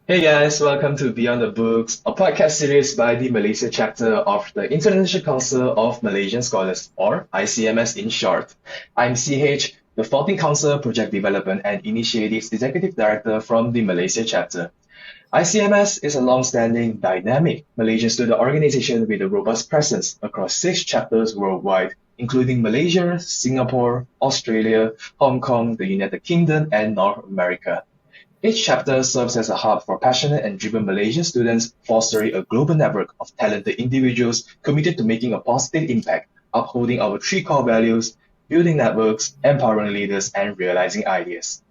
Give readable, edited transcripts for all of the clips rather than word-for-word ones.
Hey guys, welcome to Beyond the Books, a podcast series by the Malaysia chapter of the International Council of Malaysian Scholars, or ICMS in short. I'm CH, the Founding Council Project Development and Initiatives Executive Director from the Malaysia chapter. ICMS is a long-standing, dynamic Malaysian student organization with a robust presence across 6 chapters worldwide, including Malaysia, Singapore, Australia, Hong Kong, the United Kingdom, and North America. Each chapter serves as a hub for passionate and driven Malaysian students, fostering a global network of talented individuals committed to making a positive impact, upholding our 3 core values, building networks, empowering leaders, and realizing ideas.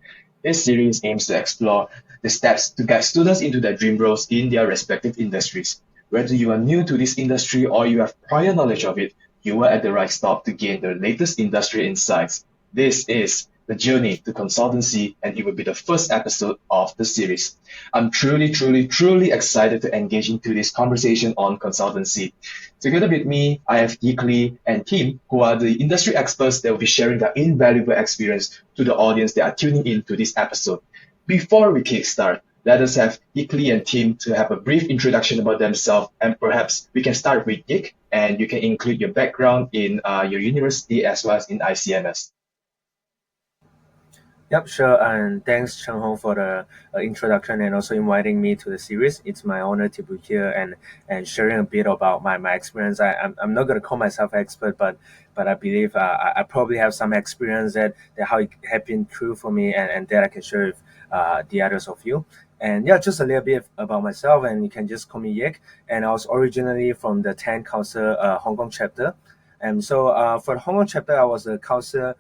This series aims to explore the steps to guide students into their dream roles in their respective industries. Whether you are new to this industry or you have prior knowledge of it, you are at the right stop to gain the latest industry insights. This is the journey to consultancy, and it will be the first episode of the series. I'm truly excited to engage into this conversation on consultancy. Together with me, I have Yik Lee and Tim, who are the industry experts that will be sharing their invaluable experience to the audience that are tuning in to this episode. Before we kickstart, let us have Yik Lee and Tim to have a brief introduction about themselves, and perhaps we can start with Yik, and you can include your background in your university as well as in ICMS. Yep, sure. And thanks, Cheng Hong, for the introduction and also inviting me to the series. It's my honor to be here and sharing a bit about my experience. I'm not going to call myself expert, but I believe I probably have some experience that how it has been true for me and that I can share with the others of you. And yeah, just a little bit about myself, and you can just call me Yik. And I was originally from the 10 Council Hong Kong chapter. And so for the Hong Kong chapter, I was a Council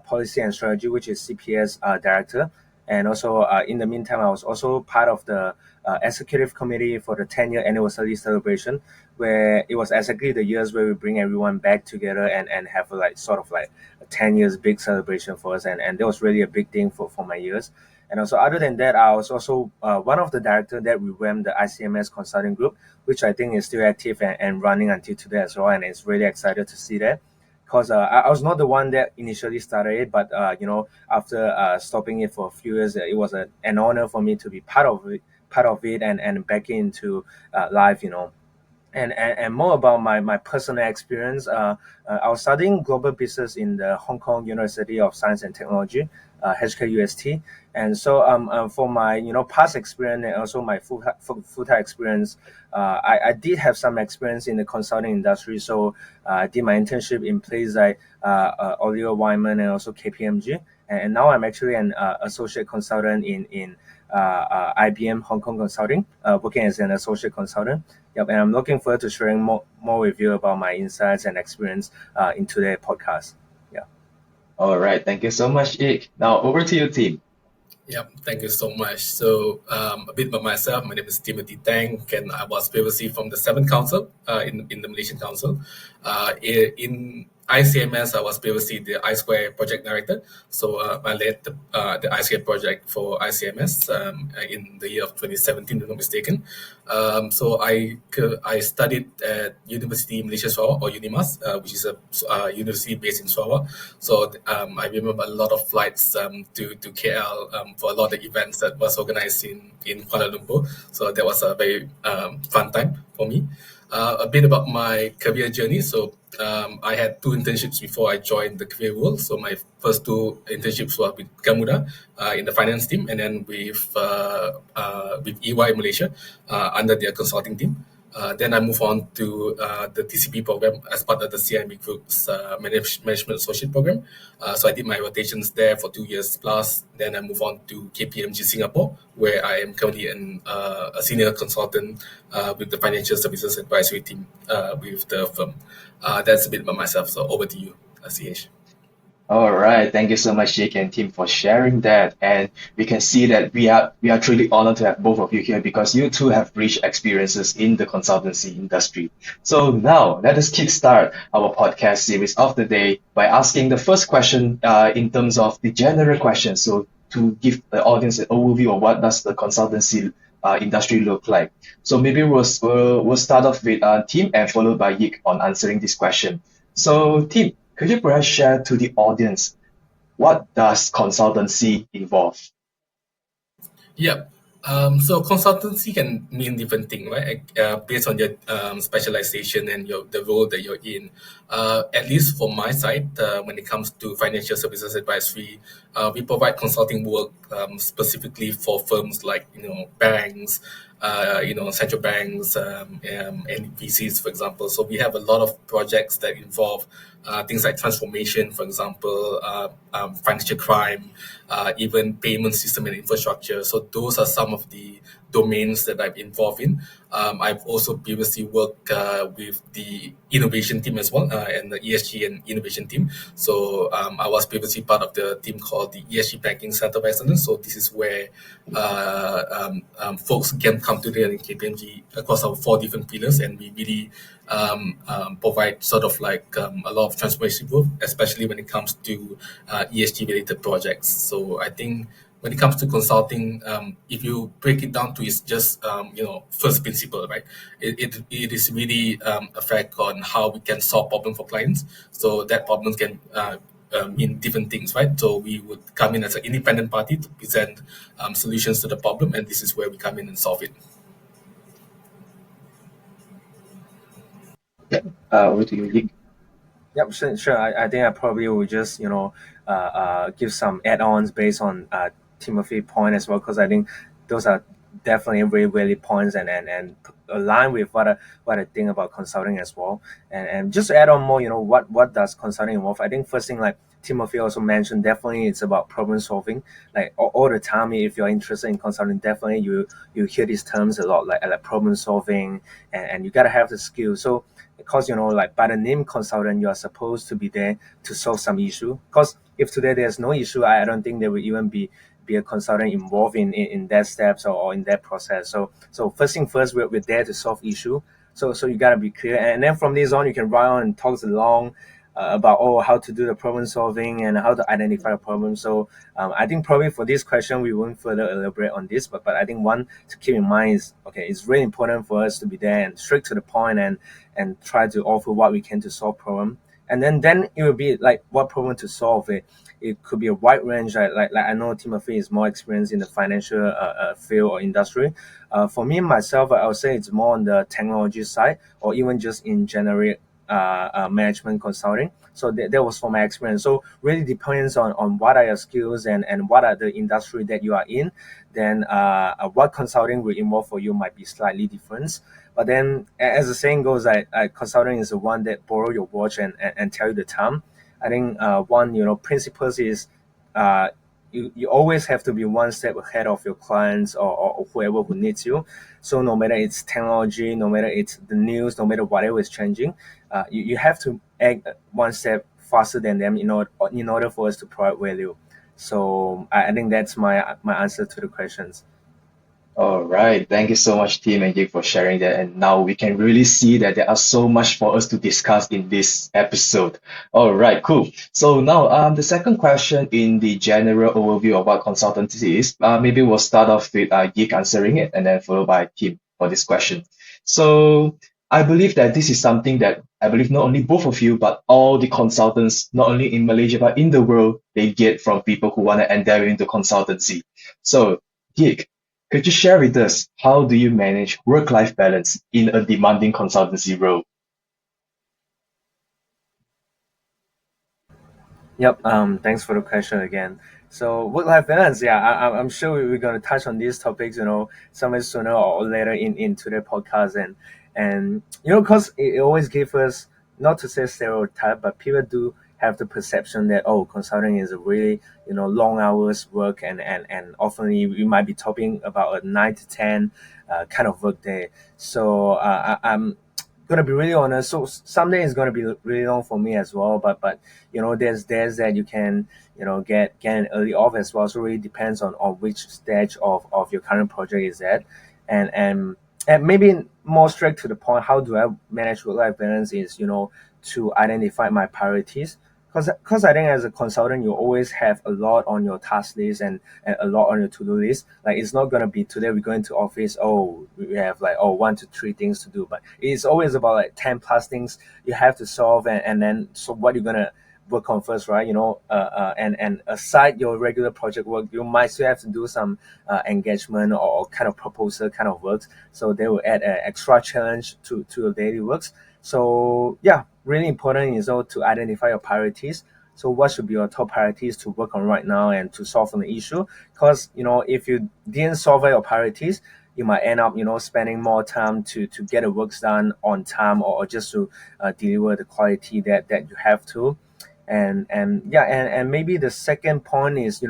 Policy and Strategy, which is CPS director. And also in the meantime, I was also part of the executive committee for the 10-year anniversary celebration, where it was exactly the years where we bring everyone back together and have sort of like a 10 years big celebration for us. And that was really a big thing for my years. And also, other than that, I was also one of the directors that revamped the ICMS consulting group, which I think is still active and running until today as well. And it's really excited to see that, because I was not the one that initially started it, but after stopping it for a few years, it was an honor for me to be part of it and back into life. And more about my personal experience. I was studying global business in the Hong Kong University of Science and Technology, HKUST. And so for my past experience and also my full-time experience, I did have some experience in the consulting industry. So I did my internship in places like Oliver Wyman and also KPMG. And now I'm actually an associate consultant in IBM Hong Kong Consulting, working as an associate consultant. Yep, and I'm looking forward to sharing more with you about my insights and experience in today's podcast. Yeah. All right, thank you so much, Ik. Now over to you, Tim. Yep, thank you so much. So a bit about myself. My name is Timothy Tang, and I was previously from the 7th Council in the Malaysian Council. In ICMS, I was previously the I-Square project director. So I led the I-Square project for ICMS in the year of 2017, if I'm not mistaken. So I studied at University Malaysia Sarawak, or UNIMAS, which is a university based in Sarawak. So I remember a lot of flights to KL for a lot of events that was organized in Kuala Lumpur. So that was a very fun time for me. A bit about my career journey. So I had 2 internships before I joined the career world. So my first 2 internships were with Gamuda in the finance team, and then with EY Malaysia under their consulting team. Then I moved on to the TCP program as part of the CIMB Group's Management Associate program. So I did my rotations there for 2 years plus. Then I moved on to KPMG Singapore, where I am currently a senior consultant with the financial services advisory team with the firm. That's a bit about myself. So over to you, CH. All right, thank you so much, Jake and Tim, for sharing that. And we can see that we are truly honored to have both of you here because you too have rich experiences in the consultancy industry. So now let us kickstart our podcast series of the day by asking the first question in terms of the general question. So to give the audience an overview of what does the consultancy industry look like. So maybe we'll start off with Tim and followed by Yik on answering this question. So Tim, could you perhaps share to the audience what does consultancy involve? Yep. So consultancy can mean different things, right? Based on your specialization and the role that you're in. At least for my side, when it comes to financial services advisory, we provide consulting work specifically for firms like banks, central banks, and VCs, for example. So we have a lot of projects that involve things like transformation, for example, financial crime, even payment system and infrastructure. So those are some of the domains that I'm involved in. I've also previously worked with the innovation team as well, and the ESG and innovation team. So I was previously part of the team called the ESG Banking Center of Excellence. So this is where folks can come together in KPMG across our 4 different pillars, and we really provide sort of like a lot of transformation work, especially when it comes to ESG related projects. So I think when it comes to consulting, if you break it down to its just first principle, right? It is really affect on how we can solve problem for clients. So that problem can mean different things, right? So we would come in as an independent party to present solutions to the problem, and this is where we come in and solve it. Yeah. Over to you, Yik. Yep, sure. I think I probably will just give some add-ons based on Timothy's point as well, because I think those are definitely really valid points and align with what I think about consulting as well. And just to add on more, what does consulting involve? I think first thing, like Timothy also mentioned, definitely it's about problem solving. Like all the time, if you're interested in consulting, definitely you hear these terms a lot, like problem solving, and you gotta have the skill. So because like by the name consultant, you are supposed to be there to solve some issue. Because if today there's no issue, I don't think there will even be a consultant involved in that steps or in that process. So first thing first, we're there to solve issue. So you gotta be clear, and then from this on, you can run on and talk along about how to do the problem solving and how to identify a problem. So I think probably for this question we won't further elaborate on this, but I think one to keep in mind is, okay, it's really important for us to be there and straight to the point and try to offer what we can to solve problem. And then it will be like what problem to solve. It could be a wide range. Like I know Timothy is more experienced in the financial field or industry. For me myself, I would say it's more on the technology side, or even just in general management consulting. So that was from my experience. So really depends on what are your skills and what are the industry that you are in. Then what consulting will involve for you might be slightly different. But then, as the saying goes, consulting is the one that borrow your watch and tell you the time. I think one principles is you always have to be one step ahead of your clients or whoever who needs you. So no matter it's technology, no matter it's the news, no matter whatever is changing, you have to act one step faster than them in order for us to provide value. So I think that's my answer to the questions. All right. Thank you so much, Tim and Jake, for sharing that. And now we can really see that there are so much for us to discuss in this episode. All right, cool. So now, the second question in the general overview of what consultancy is, maybe we'll start off with Geek answering it and then followed by Tim for this question. So I believe that this is something that I believe not only both of you, but all the consultants, not only in Malaysia, but in the world, they get from people who want to endeavor into consultancy. So, Geek, could you share with us how do you manage work-life balance in a demanding consultancy role? Yep. Thanks for the question again. So work-life balance, yeah, I'm sure we're going to touch on these topics, somewhere sooner or later into the podcast, and because it always gives us, not to say stereotype, but people do have the perception that consulting is a really long hours work, and often we might be talking about a 9 to 10 kind of work day. So I'm gonna be really honest. So someday is gonna be really long for me as well. But there's days that you can get an early off as well. So it really depends on which stage of your current project is at, and maybe more straight to the point. How do I manage work life balance? Is to identify my priorities. Because I think as a consultant, you always have a lot on your task list and a lot on your to-do list. Like it's not gonna be today we go into office, we have like 1 to 3 things to do, but it's always about like 10 plus things you have to solve, and then so what you're gonna work on first, right? And aside your regular project work, you might still have to do some engagement or kind of proposal kind of works. So they will add an extra challenge to your daily works. So yeah, really important is to identify your priorities. So what should be your top priorities to work on right now and to solve on the issue? Because if you didn't solve your priorities, you might end up spending more time to get the works done on time, or just to deliver the quality that you have to. And maybe the second point is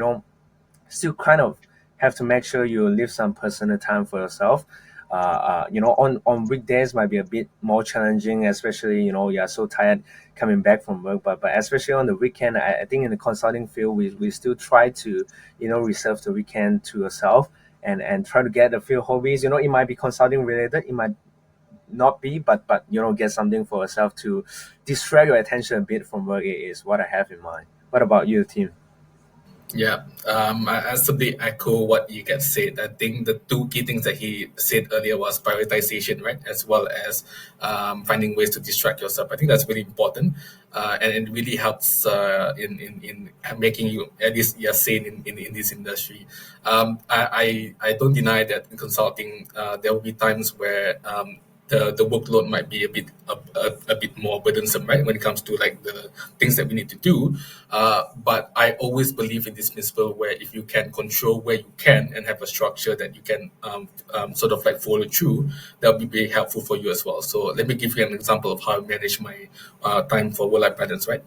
still kind of have to make sure you leave some personal time for yourself. On weekdays might be a bit more challenging, especially you're so tired coming back from work. But especially on the weekend, I think in the consulting field, we still try to reserve the weekend to yourself and try to get a few hobbies. It might be consulting related, it might not be, but get something for yourself to distract your attention a bit from work is what I have in mind. What about you, Tim? Yeah, I simply echo what you get said. I think the two key things that he said earlier was prioritization, right, as well as finding ways to distract yourself. I think that's really important, and it really helps in making you at least you're sane in this industry. I don't deny that in consulting there will be times where the workload might be a bit more burdensome, right, when it comes to like the things that we need to do. But I always believe in this principle where if you can control where you can and have a structure that you can sort of like follow through, that'll be very helpful for you as well. So let me give you an example of how I manage my time for work-life balance, right?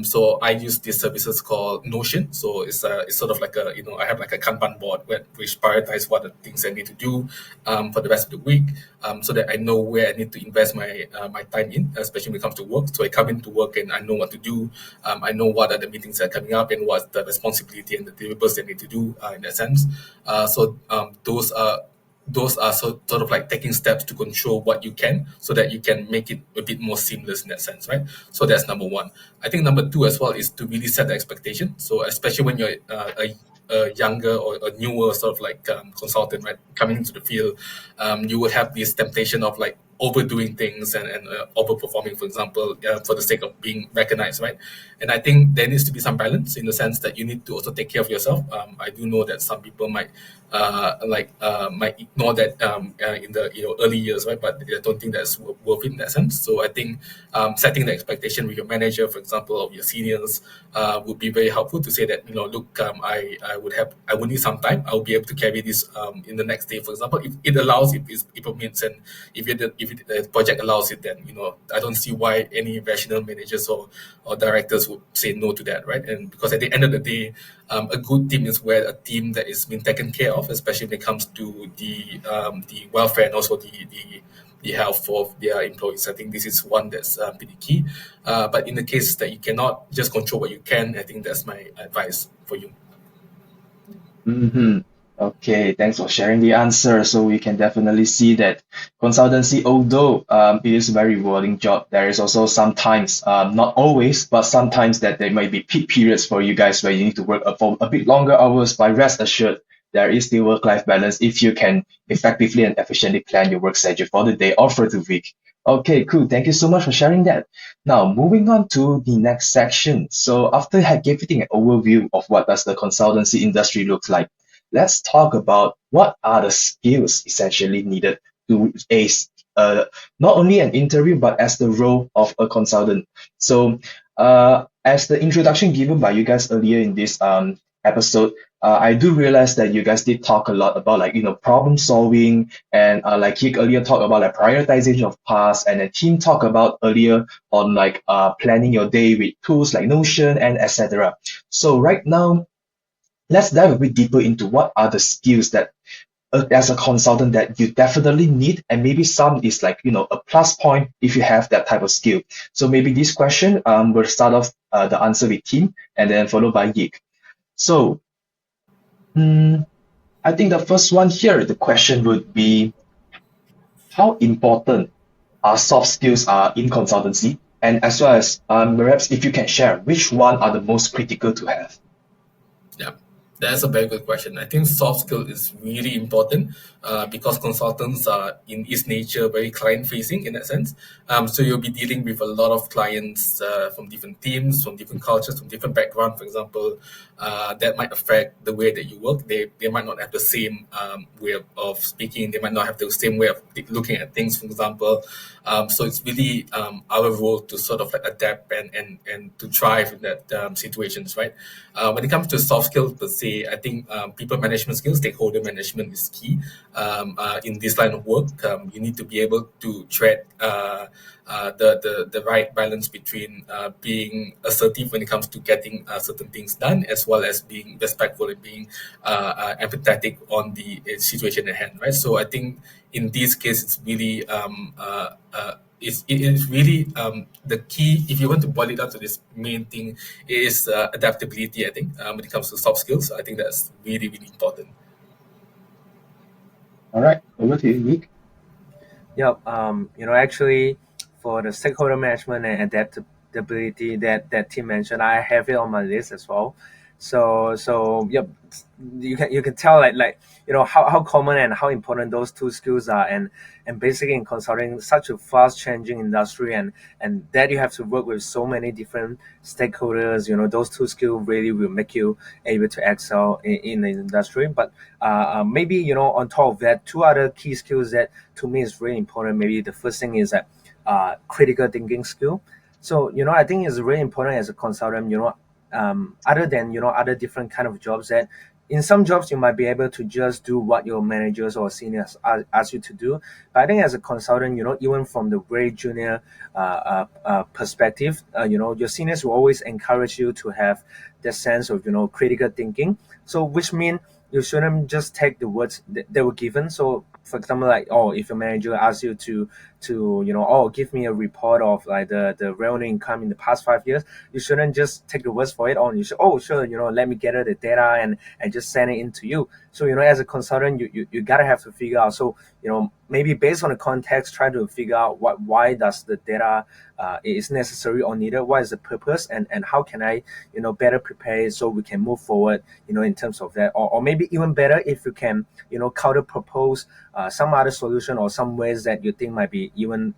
So I use these services called Notion. So it's sort of like I have like a Kanban board which prioritize what the things I need to do for the rest of the week, so that I know where I need to invest my time in, especially when it comes to work. So I come into work and I know what to do. I know what are the meetings that are coming up and what's the responsibility and the deliverables that I need to do in that sense. So those are sort of like taking steps to control what you can so that you can make it a bit more seamless in that sense, right? So that's number one. I think number two as well is to really set the expectation. So especially when you're a younger or a newer sort of like consultant, right, coming into the field, you would have this temptation of like overdoing things and overperforming, for example, for the sake of being recognized, right? And I think there needs to be some balance in the sense that you need to also take care of yourself. I do know that some people might ignore that in the early years, right? But I don't think that's worth it in that sense. So I think setting the expectation with your manager, for example, of your seniors, would be very helpful to say that look, I would need some time. I'll be able to carry this in the next day, for example, if it allows, if it permits, and if the project allows it, then I don't see why any rational managers or directors would say no to that, right? And because at the end of the day, a good team is where a team that is being taken care of, especially when it comes to the welfare and also the health of their employees. I think this is one that's pretty key. But in the case that you cannot just control what you can, I think that's my advice for you. Mm-hmm. Okay, thanks for sharing the answer. So we can definitely see that consultancy, although it is a very rewarding job, there is also sometimes, not always, but sometimes that there might be peak periods for you guys where you need to work for a bit longer hours. But rest assured, there is still work-life balance if you can effectively and efficiently plan your work schedule for the day or for the week. Okay, cool. Thank you so much for sharing that. Now, moving on to the next section. So after giving an overview of what does the consultancy industry look like, let's talk about what are the skills essentially needed to ace not only an interview, but as the role of a consultant. So as the introduction given by you guys earlier in this episode, I do realize that you guys did talk a lot about problem solving, and like Yik earlier talked about like prioritization of tasks, and then Team talked about earlier on like planning your day with tools like Notion and etc. So right now, let's dive a bit deeper into what are the skills that as a consultant that you definitely need, and maybe some is like a plus point if you have that type of skill. So maybe this question will start off the answer with Team and then followed by Yik. So I think the first one here, the question would be, how important are soft skills are in consultancy, and as well as perhaps if you can share which one are the most critical to have. Yeah. That's a very good question. I think soft skill is really important because consultants are in its nature very client facing in that sense. So you'll be dealing with a lot of clients from different teams, from different cultures, from different backgrounds, for example, that might affect the way that you work. They might not have the same way of speaking. They might not have the same way of looking at things, for example. So it's really our role to sort of like adapt and to thrive in that situations, right? When it comes to soft skills per se, I think people management skills, stakeholder management is key in this line of work. You need to be able to tread the right balance between being assertive when it comes to getting certain things done, as well as being respectful and being empathetic on the situation at hand, right? So I think in this case, it's really it is really the key. If you want to boil it down to this main thing, is adaptability. I think when it comes to soft skills, I think that's really really important. All right, over to you, Yik. Yeah, actually, for the stakeholder management and adaptability that Tim mentioned, I have it on my list as well. So yep, you can tell like how common and how important those two skills are, and basically in consulting such a fast changing industry, and that you have to work with so many different stakeholders. Those two skills really will make you able to excel in the industry. But maybe on top of that, two other key skills that to me is really important. Maybe the first thing is that critical thinking skill. So I think it's really important as a consultant. Other than other different kind of jobs, that in some jobs you might be able to just do what your managers or seniors ask you to do. But I think as a consultant, even from the very junior perspective, your seniors will always encourage you to have that sense of critical thinking. So which means you shouldn't just take the words that they were given. So for example, like, oh, if your manager asks you to give me a report of like the revenue income in the past 5 years, you shouldn't just take the words for it on. You should, oh sure, let me gather the data and just send it in to you. So as a consultant, you gotta have to figure out. So maybe based on the context, try to figure out why does the data is necessary or needed, what is the purpose, and how can I better prepare so we can move forward in terms of that. Or maybe even better, if you can counter propose some other solution or some ways that you think might be even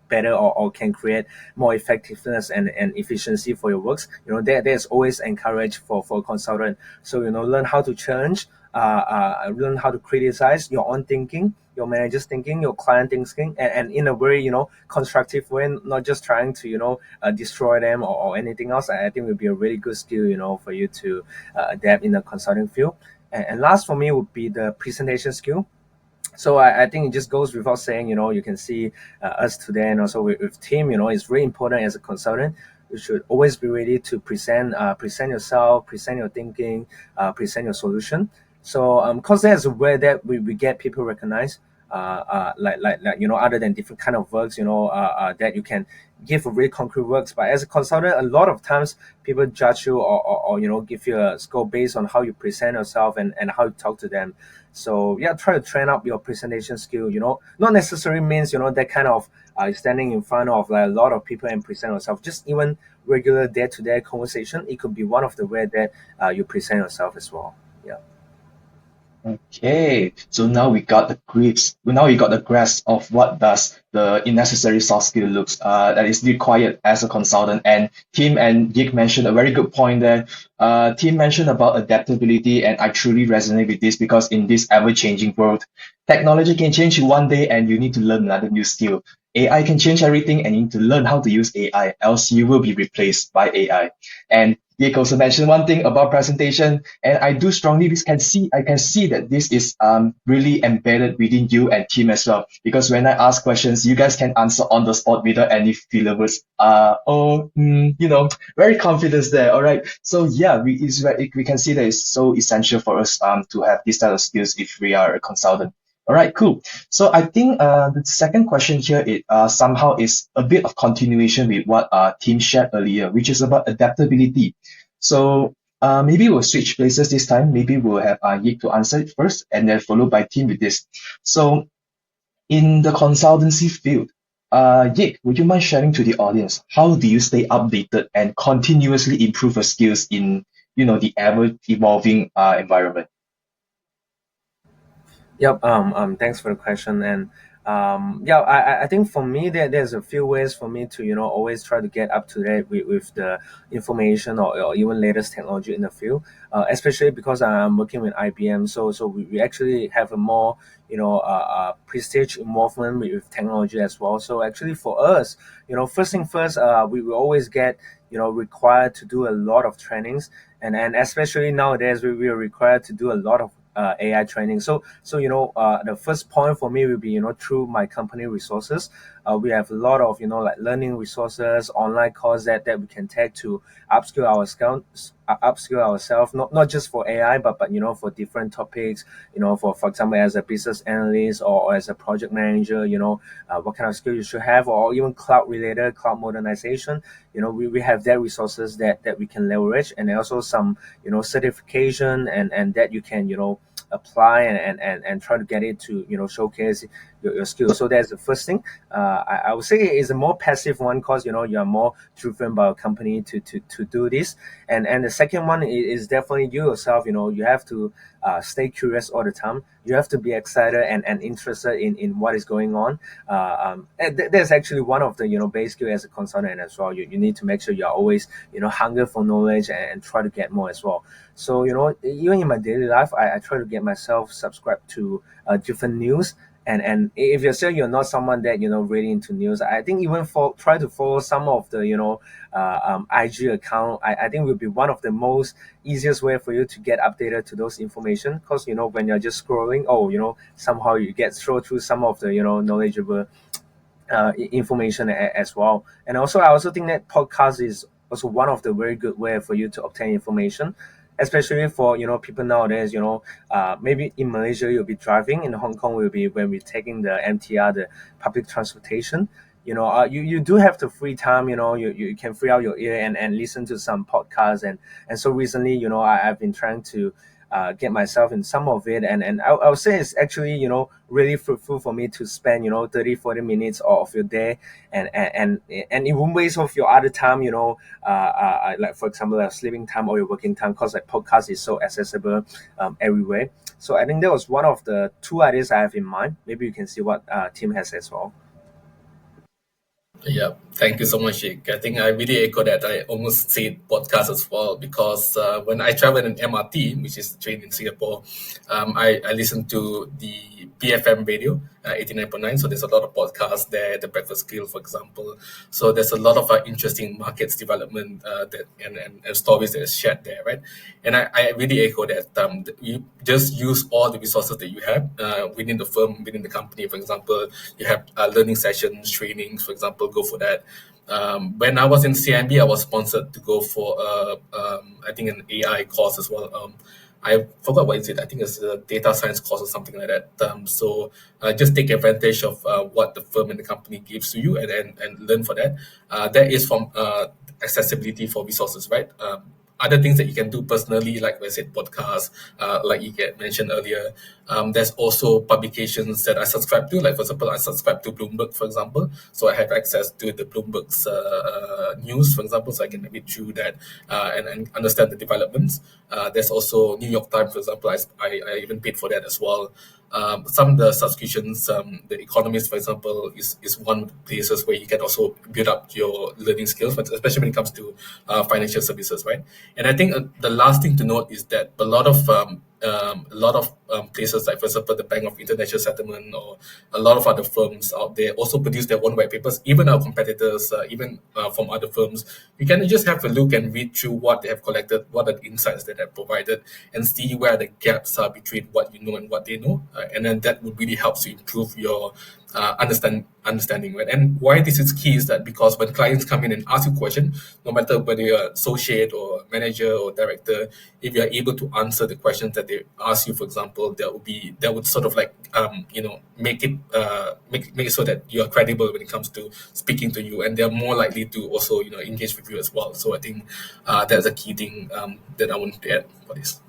better, or can create more effectiveness and efficiency for your works. There's always encouraged for a consultant. So learn how to challenge, learn how to criticize your own thinking, your manager's thinking, your client thinking, and in a very constructive way, not just trying to destroy them or anything else. I think would be a really good skill for you to adapt in the consulting field. And last for me would be the presentation skill. So I think it just goes without saying, you can see us today, and also with Tim, it's really important as a consultant. You should always be ready to present yourself, present your thinking, present your solution. So because that's where that we get people recognized, like other than different kind of works, that you can give a really concrete works. But as a consultant, a lot of times people judge you or give you a score based on how you present yourself and how you talk to them. So yeah, try to train up your presentation skill. Not necessarily means that kind of standing in front of like a lot of people and present yourself. Just even regular day-to-day conversation, it could be one of the way that you present yourself as well. Yeah. Okay, so now we got the grips. Now we got the grasp of what does the necessary soft skill looks that is required as a consultant. And Tim and Yik mentioned a very good point there. Tim mentioned about adaptability, and I truly resonate with this because in this ever-changing world, technology can change in one day, and you need to learn another new skill. AI can change everything, and you need to learn how to use AI, else you will be replaced by AI. And Yik also mentioned one thing about presentation, and I do strongly I can see that this is really embedded within you and team as well. Because when I ask questions, you guys can answer on the spot without any filler words. Very confidence there. All right. So yeah, we can see that it's so essential for us to have this type of skills if we are a consultant. All right, cool. So I think the second question here somehow is a bit of continuation with what Tim shared earlier, which is about adaptability. So maybe we'll switch places this time. Maybe we'll have Yik to answer it first, and then followed by Tim with this. So in the consultancy field, Yik, would you mind sharing to the audience how do you stay updated and continuously improve your skills in the ever evolving environment? Yep. Thanks for the question. And yeah, I think for me there's a few ways for me to always try to get up to date with the information or even latest technology in the field. Especially because I'm working with IBM, so we actually have a more prestige involvement with technology as well. So actually for us, first thing first, we will always get required to do a lot of trainings, and especially nowadays we are required to do a lot of AI training. So the first point for me will be through my company resources. We have a lot of like learning resources, online courses that we can take to upskill our skills, upskill ourselves, not just for AI, but for different topics. For example, as a business analyst or as a project manager, what kind of skill you should have, or even cloud related, cloud modernization. We have that resources that we can leverage, and also some certification and that you can apply and try to get it to showcase your skills. So that's the first thing. I would say it's a more passive one, because you're more driven by a company to do this. And the second one is definitely you yourself. You have to stay curious all the time. You have to be excited and interested in what is going on. And that's actually one of the base skill as a consultant as well. You need to make sure you're always hunger for knowledge and try to get more as well. So even in my daily life, I try to get myself subscribed to different news. And if you're not someone that really into news, I think even try to follow some of the IG account. I think will be one of the most easiest way for you to get updated to those information, because when you're just scrolling, somehow you get through some of the knowledgeable information as well. And also I also think that podcast is also one of the very good way for you to obtain information, especially for people nowadays. Maybe in Malaysia you'll be driving, in Hong Kong will be when we're taking the MTR, the public transportation. You do have the free time. You can free out your ear and listen to some podcasts. And so recently, I've been trying to get myself in some of it, and I would say it's actually really fruitful for me to spend 30-40 minutes of your day, and it won't waste of your other time, like for example sleeping time or your working time, because like podcast is so accessible everywhere. So I think that was one of the two ideas I have in mind. Maybe you can see what Tim has as well. Yeah, thank you so much, Yik. I think I really echo that. I almost said podcast as well, because when I travel in MRT, which is the train in Singapore, I listen to the PFM radio, 89.9. So there's a lot of podcasts there, the Breakfast Grill, for example. So there's a lot of interesting markets development and stories that is shared there, right? And I really echo that. You just use all the resources that you have within the firm, within the company. For example, you have learning sessions, trainings, for example, go for that. When I was in CIMB, I was sponsored to go for I think an AI course as well. I forgot what is it. I think it's a data science course or something like that. So just take advantage of what the firm and the company gives to you, and learn for that. That is from accessibility for resources, right? Other things that you can do personally, like I said, podcasts, like you get mentioned earlier. There's also publications that I subscribe to. Like, for example, I subscribe to Bloomberg, for example. So I have access to the Bloomberg's news, for example, so I can read through that and understand the developments. There's also New York Times, for example. I even paid for that as well. Some of the subscriptions, the Economist, for example, is one of the places where you can also build up your learning skills, but especially when it comes to financial services, right? And I think the last thing to note is that a lot of places, like for example the Bank of International Settlement or a lot of other firms out there, also produce their own white papers. Even our competitors, even from other firms, you can just have a look and read through what they have collected, what are the insights that they have provided, and see where the gaps are between what you know and what they know. And then that would really help to improve your understanding, right? And why this is key is that because when clients come in and ask you a question, no matter whether you're associate or manager or director, if you're able to answer the questions that they ask you, for example, that would sort of like make it so that you are credible when it comes to speaking to you, and they're more likely to also engage with you as well. So I think that's a key thing that I want to add for this.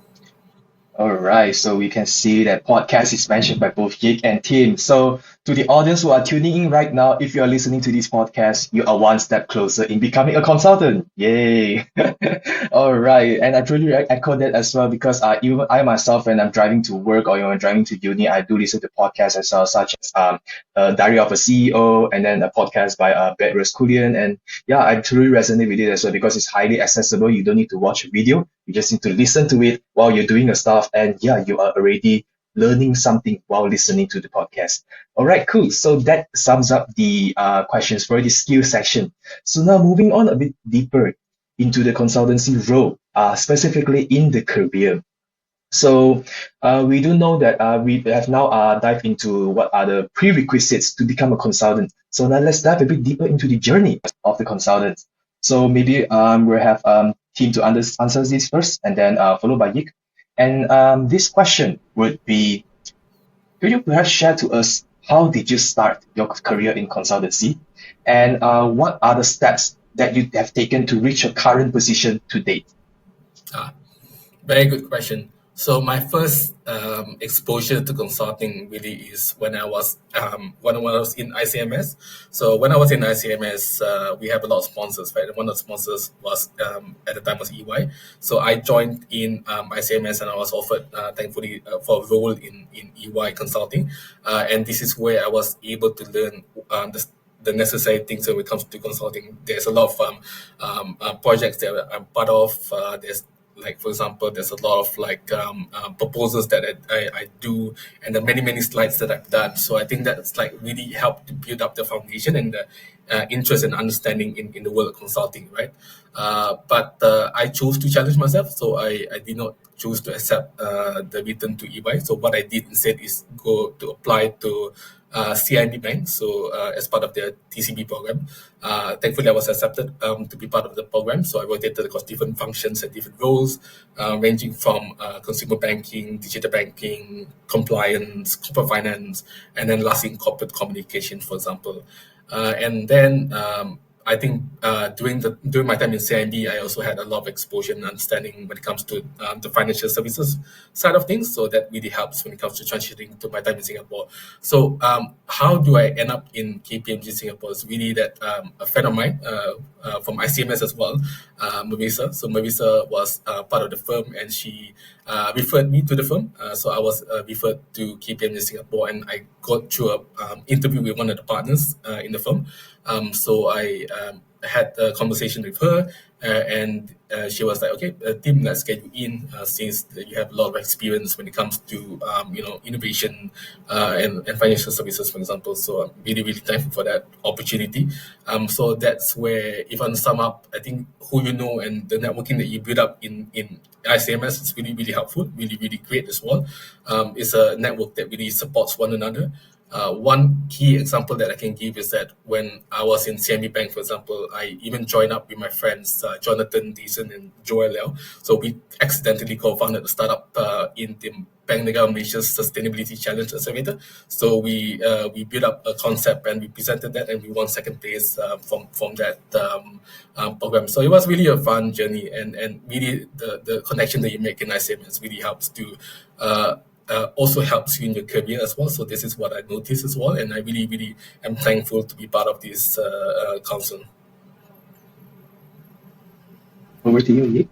All right, so we can see that podcast is mentioned by both Yik and Tim. So to the audience who are tuning in right now, if you are listening to this podcast, you are one step closer in becoming a consultant. Yay! All right, and I truly echo that as well because even I myself, when I'm driving to work or when I'm driving to uni, I do listen to podcasts as well, such as Diary of a CEO and then a podcast by Bedros Koulian. And yeah, I truly resonate with it as well because it's highly accessible. You don't need to watch a video. You just need to listen to it while you're doing your stuff. And yeah, you are already learning something while listening to the podcast. All right, cool. So that sums up the questions for the skill section. So now moving on a bit deeper into the consultancy role, specifically in the career. So we do know that we have now dived into what are the prerequisites to become a consultant. So now let's dive a bit deeper into the journey of the consultant. So maybe we'll have Team to answer this first, and then followed by Yik. And this question would be, could you perhaps share to us how did you start your career in consultancy, and what are the steps that you have taken to reach your current position to date? Ah, Very good question. So my first exposure to consulting really is when I was in ICMS. So when I was in ICMS, we have a lot of sponsors, right? One of the sponsors was at the time was EY. So I joined in ICMS and I was offered, thankfully, for a role in EY consulting, and this is where I was able to learn the necessary things when it comes to consulting. There's a lot of projects that I'm part of. There's like, for example, there's a lot of proposals that I do, and the many slides that I've done. So I think that's like really helped to build up the foundation and the interest and understanding in the world of consulting, right? But I chose to challenge myself, so I did not choose to accept the return to EY. So what I did instead is go to apply to CIMB Bank, so as part of their TCB program. Thankfully, I was accepted to be part of the program, so I rotated across different functions and different roles, ranging from consumer banking, digital banking, compliance, corporate finance, and then lastly, corporate communication, for example. And then I think during my time in CIMB, I also had a lot of exposure and understanding when it comes to the financial services side of things. So that really helps when it comes to transitioning to my time in Singapore. So how do I end up in KPMG Singapore? It's really that a friend of mine from ICMS as well, Marisa. So Marisa was part of the firm, and she referred me to the firm. So I was referred to KPMG Singapore, and I got through an interview with one of the partners in the firm. So I had a conversation with her, and she was like, "Okay, Tim, let's get you in since you have a lot of experience when it comes to innovation and financial services, for example." So I'm really thankful for that opportunity. So that's where, if I sum up, I think who you know and the networking that you build up in ICMS is really helpful, really great as well. It's a network that really supports one another. One key example that I can give is that when I was in CMB Bank, for example, I even joined up with my friends Jonathan Deason and Joel Liao. So we accidentally co-founded a startup in the Bank Negara Malaysia's Sustainability Challenge Accelerator. So we built up a concept and we presented that, and we won second place from that program. So it was really a fun journey, and really the connection that you make in ICMS really helps to also helps you in your career as well. So this is what I noticed as well, and I really am thankful to be part of this council. Over to you, Yik.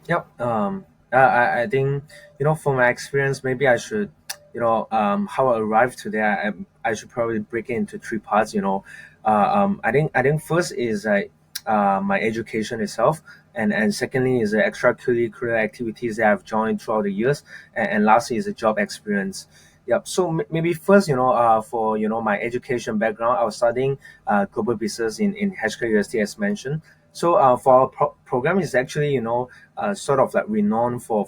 Yep. I think, from my experience, maybe I should, how I arrived today. I should probably break it into three parts. I think first is my education itself, and secondly is the extracurricular activities that I've joined throughout the years, and lastly is the job experience. Yep. So maybe first, for my education background, I was studying global business in HK University as mentioned. So for our program is actually sort of like renowned for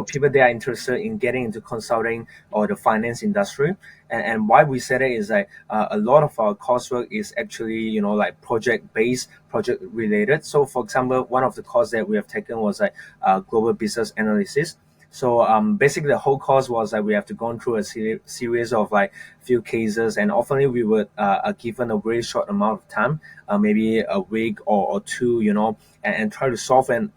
people that are interested in getting into consulting or the finance industry. And why we say that is that a lot of our coursework is actually like project based, project related. So for example, one of the courses that we have taken was like global business analysis. So basically the whole course was that we have to go through a series of like few cases, and often we would given a very short amount of time maybe a week or two, and try to solve on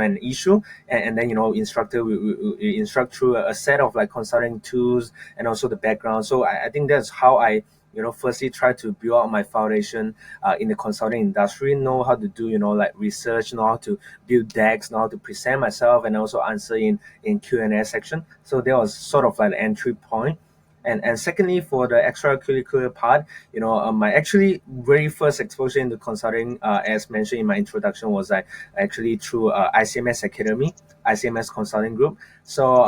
an issue, and then instructor will instruct through a set of like consulting tools and also the background. So I think that's how I firstly try to build out my foundation in the consulting industry, know how to do like research, know how to build decks, know how to present myself, and also answer in Q&A section. So that was sort of like an entry point. And secondly, for the extracurricular part, my actually very first exposure into consulting, as mentioned in my introduction, was actually through ICMS Academy, ICMS Consulting Group. So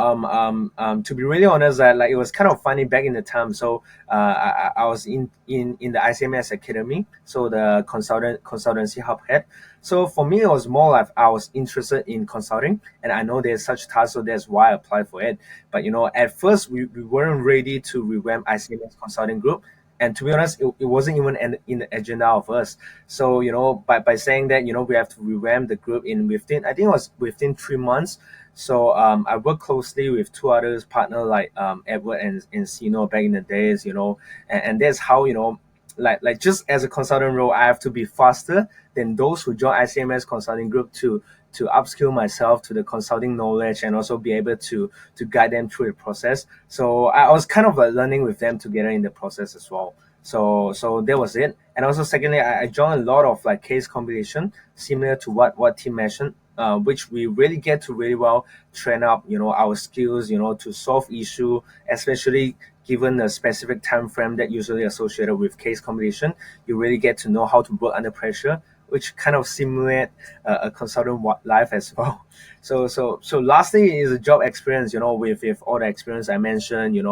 to be really honest, like it was kind of funny back in the time. So I was in the ICMS Academy, so the consultancy hub head. So for me, it was more like I was interested in consulting, and I know there's such tasks, so that's why I applied for it. But at first we weren't ready to revamp ICMS Consulting Group, and to be honest, it wasn't even in the agenda of us. So by saying that we have to revamp the group within, I think it was within 3 months. So I worked closely with two others partner like Edward and Sino back in the days, and that's how like just as a consultant role, I have to be faster than those who join ICMS Consulting Group to upskill myself to the consulting knowledge and also be able to guide them through the process. So I was kind of like learning with them together in the process as well. So that was it. And also secondly, I joined a lot of like case competition similar to what Tim mentioned, which we really get to really well train up our skills to solve issue, especially given the specific time frame that usually associated with case competition. You really get to know how to work under pressure, which kind of simulate a consultant life as well. So lastly is a job experience. With all the experience I mentioned,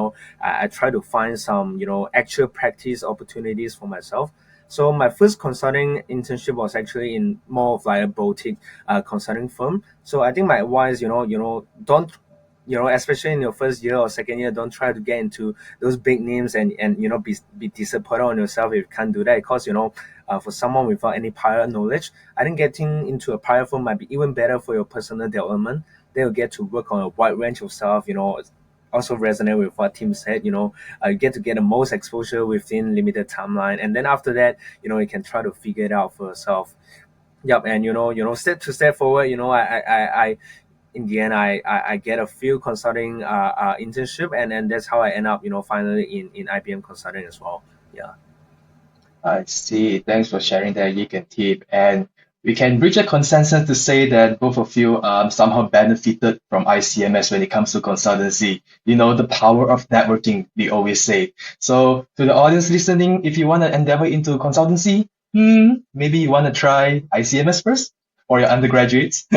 I try to find some actual practice opportunities for myself. So my first consulting internship was actually in more of like a boutique consulting firm. So I think my advice, don't especially in your first year or second year, don't try to get into those big names and be disappointed on yourself if you can't do that. Because for someone without any prior knowledge, I think getting into a prior firm might be even better for your personal development. They'll get to work on a wide range of stuff. Also resonate with what Tim said. You get to get the most exposure within limited timeline, and then after that, you can try to figure it out for yourself. Yep, and step to step forward. I in the end, I get a few consulting internship, and that's how I end up, finally in IBM consulting as well. Yeah. I see. Thanks for sharing that, Yik and Tip. And we can reach a consensus to say that both of you somehow benefited from ICMS when it comes to consultancy. The power of networking, we always say. So to the audience listening, if you want to endeavor into consultancy, maybe you want to try ICMS first for your undergraduates.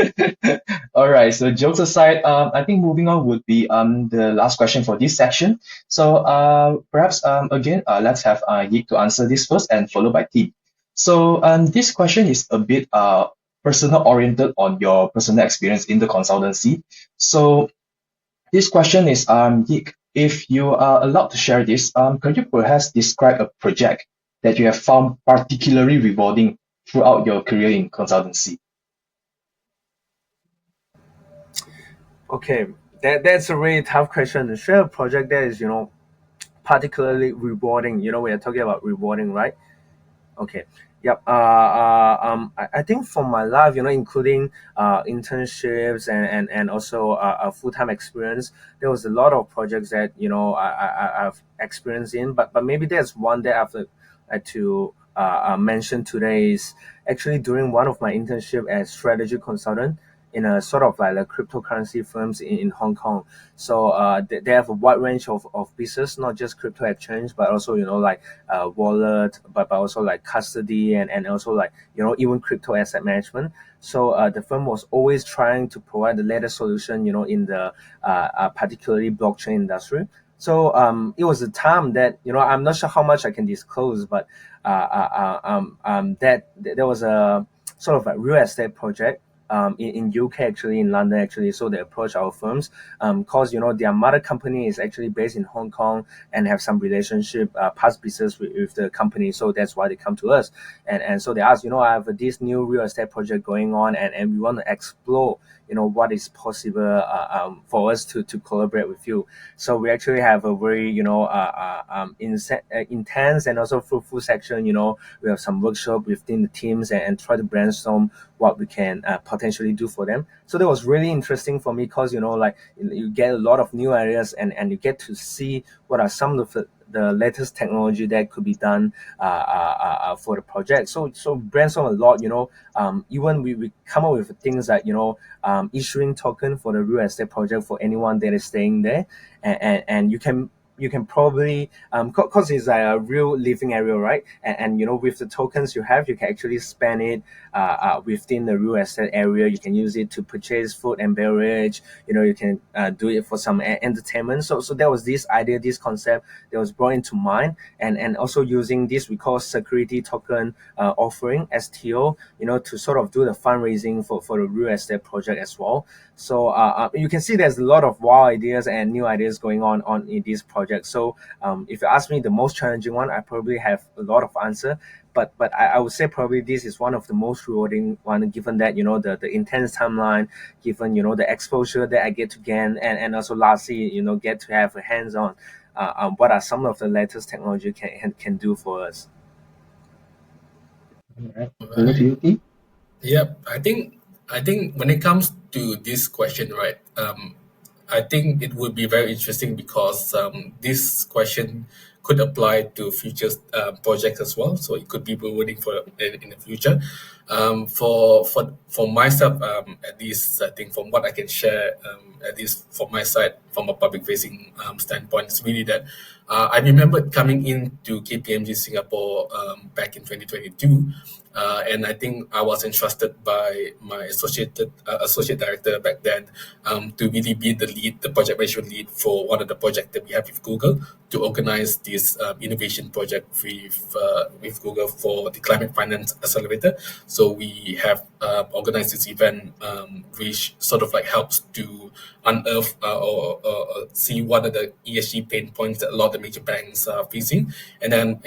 All right. So jokes aside, I think moving on would be the last question for this section. So perhaps again, let's have Yik to answer this first and followed by Tim. So this question is a bit personal oriented on your personal experience in the consultancy. So this question is Yik, if you are allowed to share this, could you perhaps describe a project that you have found particularly rewarding throughout your career in consultancy? Okay, that's a really tough question. To share a project that is particularly rewarding. We are talking about rewarding, right? Okay. Yep. I think for my life, including internships and also a full-time experience, there was a lot of projects that I've experienced in. But maybe there's one that I've had to mention today is actually during one of my internship as strategy consultant in a sort of like a cryptocurrency firms in Hong Kong. So they have a wide range of business, not just crypto exchange, but also like wallet, but also like custody and also like even crypto asset management. So the firm was always trying to provide the latest solution in the particularly blockchain industry. So it was a time that I'm not sure how much I can disclose, but that there was a sort of a real estate project in UK, actually in London, actually. So they approach our firms because their mother company is actually based in Hong Kong and have some relationship past business with the company. So that's why they come to us, and so they ask, I have this new real estate project going on, and we want to explore what is possible for us to collaborate with you. So we actually have a very intense and also fruitful section. We have some workshop within the teams and try to brainstorm what we can potentially do for them. So that was really interesting for me because you get a lot of new ideas and you get to see what are some of the latest technology that could be done for the project. So brainstorm a lot. Even we come up with things like issuing token for the real estate project for anyone that is staying there, and you can probably because it's like a real living area, right? And with the tokens you have, you can actually spend it within the real estate area. You can use it to purchase food and beverage. You can do it for some entertainment. So there was this idea, this concept that was brought into mind, and also using this we call security token offering STO, to sort of do the fundraising for the real estate project as well. So you can see there's a lot of wow ideas and new ideas going on in this project. So if you ask me the most challenging one, I probably have a lot of answer. But I would say probably this is one of the most rewarding one, given that the intense timeline, given the exposure that I get to gain, and also lastly get to have a hands-on what are some of the latest technology can do for us. All right. Over to you, T. Yep, I think when it comes to this question, right, I think it would be very interesting because this question could apply to future projects as well. So it could be rewarding for in the future. For myself, at least I think from what I can share, at least from my side, from a public facing standpoint, it's really that I remember coming into KPMG Singapore back in 2022. And I think I was entrusted by my associate director back then to really be the project management lead for one of the projects that we have with Google to organize this innovation project with Google for the Climate Finance Accelerator. So we have organized this event, which sort of like helps to unearth or see what are the ESG pain points that a lot of the major banks are facing, and then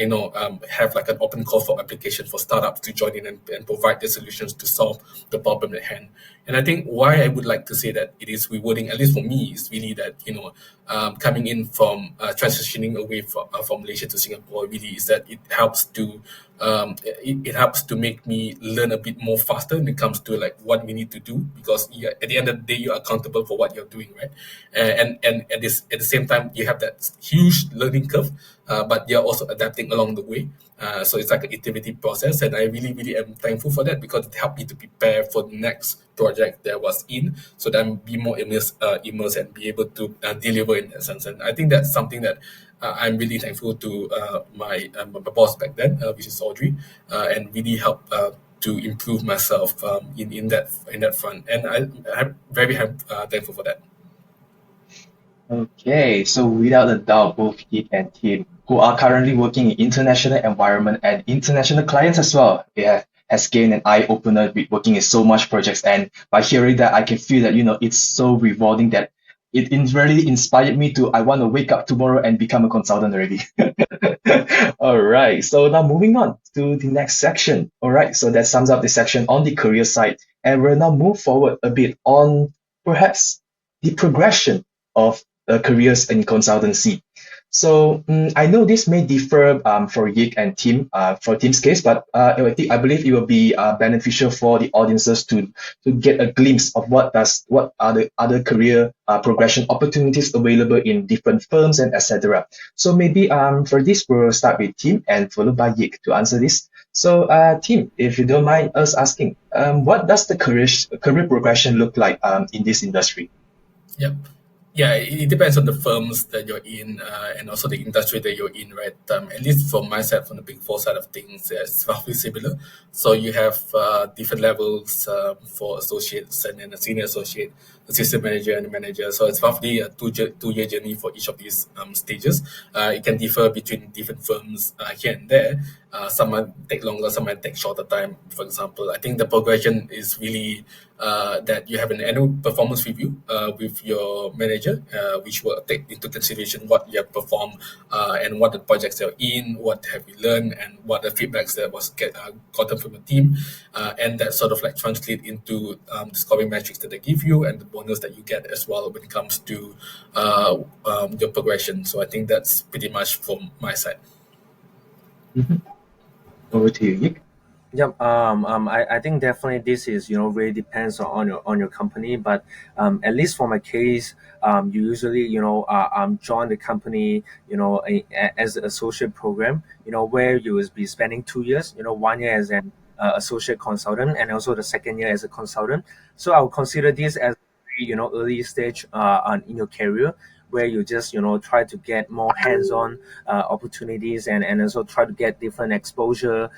have like an open call for application for startups to join in and provide the solutions to solve the problem at hand. And I think why I would like to say that it is rewarding, at least for me, is really that coming in from transitioning away from Malaysia to Singapore, really is that it helps to it helps to make me learn a bit more faster when it comes to like what we need to do, because at the end of the day you're accountable for what you're doing, right? And at the same time you have that huge learning curve, but you're also adapting along the way. So it's like an iterative process, and I really, really am thankful for that because it helped me to prepare for the next project that I was in, so that I'm be more immersed and be able to deliver in that sense. And I think that's something that I'm really thankful to my boss back then, which is Audrey, and really help to improve myself in that front. And I'm very thankful for that. Okay, so without a doubt, both Yik and Tim, who are currently working in international environment and international clients as well, has gained an eye opener with working in so much projects. And by hearing that, I can feel that it's so rewarding that really inspired me to I want to wake up tomorrow and become a consultant already. All right, so now moving on to the next section. All right, so that sums up the section on the career side, and we'll now move forward a bit on perhaps the progression of careers in consultancy. So I know this may differ for Yik and Tim, for Tim's case, but I believe it will be beneficial for the audiences to get a glimpse of what are the other career progression opportunities available in different firms and etc. So maybe for this we'll start with Tim and followed by Yik to answer this. So Tim, if you don't mind us asking, what does the career progression look like in this industry? Yep. Yeah, it depends on the firms that you're in and also the industry that you're in, right? At least from my side, from the Big Four side of things, it's roughly similar. So you have different levels for associates and then a senior associate, assistant manager, and a manager. So it's roughly a two-year journey for each of these stages. It can differ between different firms here and there. Some might take longer, some might take shorter time. For example, I think the progression is really that you have an annual performance review with your manager, which will take into consideration what you have performed and what the projects you're in, what have you learned, and what the feedbacks that was gotten from the team, and that sort of like translate into the scoring metrics that they give you and the bonus that you get as well when it comes to your progression. So I think that's pretty much from my side. Mhm. Over to you, Yik. Yep. I think definitely this is, really depends on your company, but at least for my case, you usually, join the company, as an associate program, where you will be spending 2 years, 1 year as an associate consultant, and also the second year as a consultant. So I would consider this as, early stage in your career, where you just, try to get more hands-on opportunities, and also try to get different exposure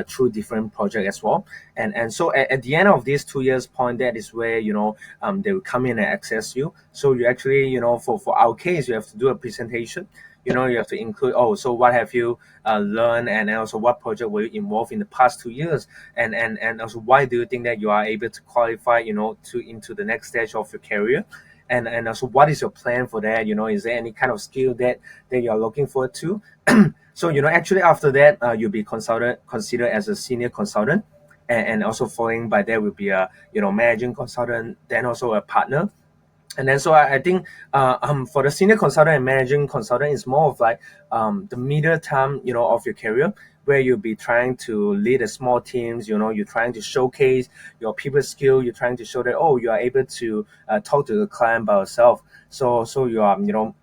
through different projects as well. And so at the end of these 2 years point, that is where, they will come in and access you. So you actually, for our case, you have to do a presentation. You have to include, oh, so what have you learned, and also what project were you involved in the past 2 years, and also why do you think that you are able to qualify, to into the next stage of your career. And also, what is your plan for that? Is there any kind of skill that you're looking forward to? So, actually after that, you'll be considered as a senior consultant, and also following by that will be a, managing consultant, then also a partner. And then so I think for the senior consultant and managing consultant is more of like the middle term, of your career, where you'll be trying to lead a small teams. You're trying to showcase your people skill. You're trying to show that, oh, you are able to talk to the client by yourself. So you are, kind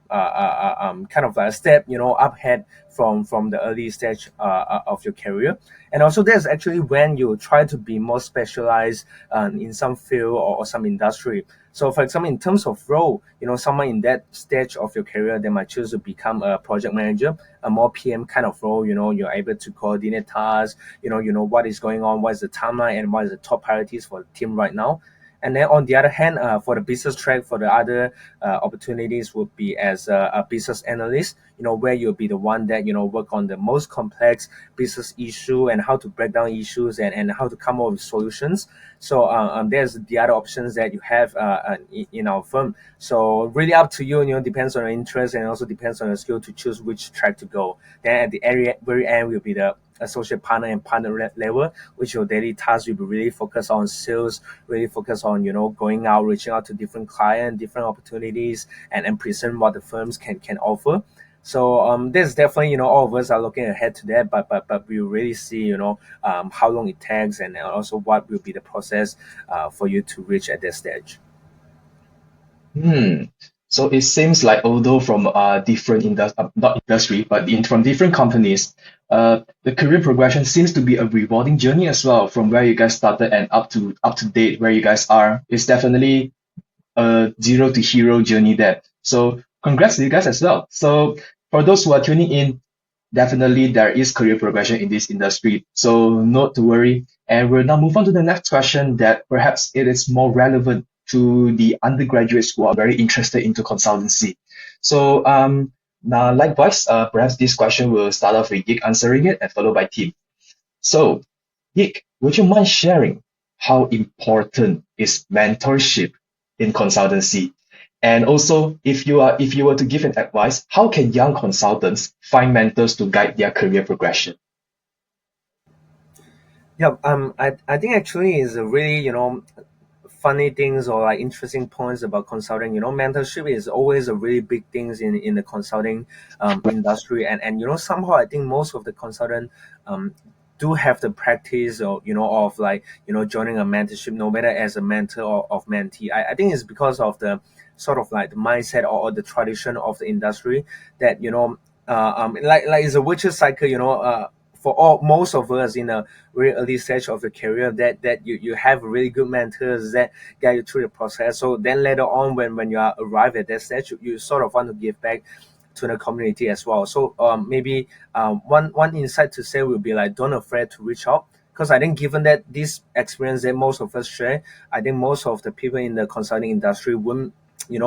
of like a step, up ahead from the early stage of your career. And also there's actually when you try to be more specialized in some field, or some industry. So for example, in terms of role, someone in that stage of your career, they might choose to become a project manager, a more PM kind of role. You're able to coordinate tasks, you know what is going on, what is the timeline, and what is the top priorities for the team right now. And then on the other hand, for the business track, for the other opportunities would be as a business analyst, where you'll be the one that, work on the most complex business issue, and how to break down issues, and how to come up with solutions. So there's the other options that you have in our firm. So really up to you, depends on your interest, and also depends on your skill to choose which track to go. Then at the very end will be the associate partner and partner level, which your daily task will be really focused on sales, really focus on, going out, reaching out to different clients, different opportunities, and present what the firms can offer. So there's definitely, all of us are looking ahead to that, but we really see, how long it takes, and also what will be the process for you to reach at that stage. Hmm. So it seems like although from different not industry, but from different companies, the career progression seems to be a rewarding journey as well. From where you guys started and up to date where you guys are, it's definitely a zero to hero journey there. So congrats to you guys as well. So for those who are tuning in, definitely there is career progression in this industry. So not to worry. And we'll now move on to the next question that perhaps it is more relevant to the undergraduates who are very interested into consultancy. So now likewise, perhaps this question will start off with Yik answering it and followed by Tim. So Yik, would you mind sharing how important is mentorship in consultancy? And also, if you were to give an advice, how can young consultants find mentors to guide their career progression? Yeah, I think actually is a really, funny things, or like interesting points about consulting. Mentorship is always a really big things in the consulting industry, and somehow I think most of the consultant do have the practice, or of like, joining a mentorship, no matter as a mentor or of mentee. I think it's because of the sort of like the mindset, or the tradition of the industry, that like it's a virtuous cycle, for all most of us in a very early stage of the career, that you have really good mentors that guide you through the process. So then later on, when you are arrive at that stage, you sort of want to give back to the community as well. So maybe one insight to say will be like, don't afraid to reach out, because I think given that this experience that most of us share, I think most of the people in the consulting industry wouldn't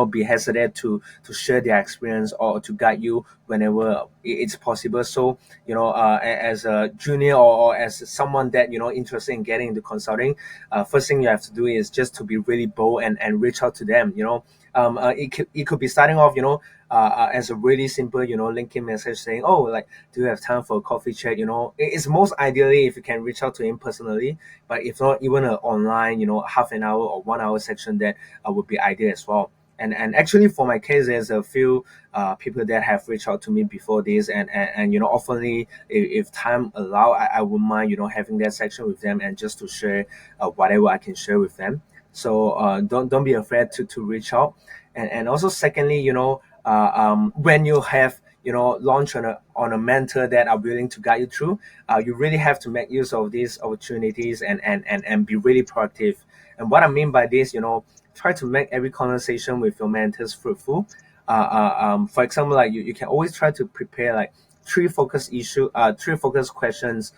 be hesitant to share their experience or to guide you whenever it's possible. So as a junior or as someone that interested in getting into consulting, first thing you have to do is just to be really bold and reach out to them. It could be starting off as a really simple LinkedIn message saying, oh, like, do you have time for a coffee chat? It's most ideally if you can reach out to him personally, but if not, even an online half an hour or 1 hour section, that would be ideal as well. And actually, for my case, there's a few people that have reached out to me before this, and oftenly, if time allow, I wouldn't mind having that section with them and just to share whatever I can share with them. So don't be afraid to reach out. And also, secondly, when you have launch on a mentor that are willing to guide you through, you really have to make use of these opportunities and be really proactive. And what I mean by this, try to make every conversation with your mentors fruitful. For example, like you can always try to prepare like three focus questions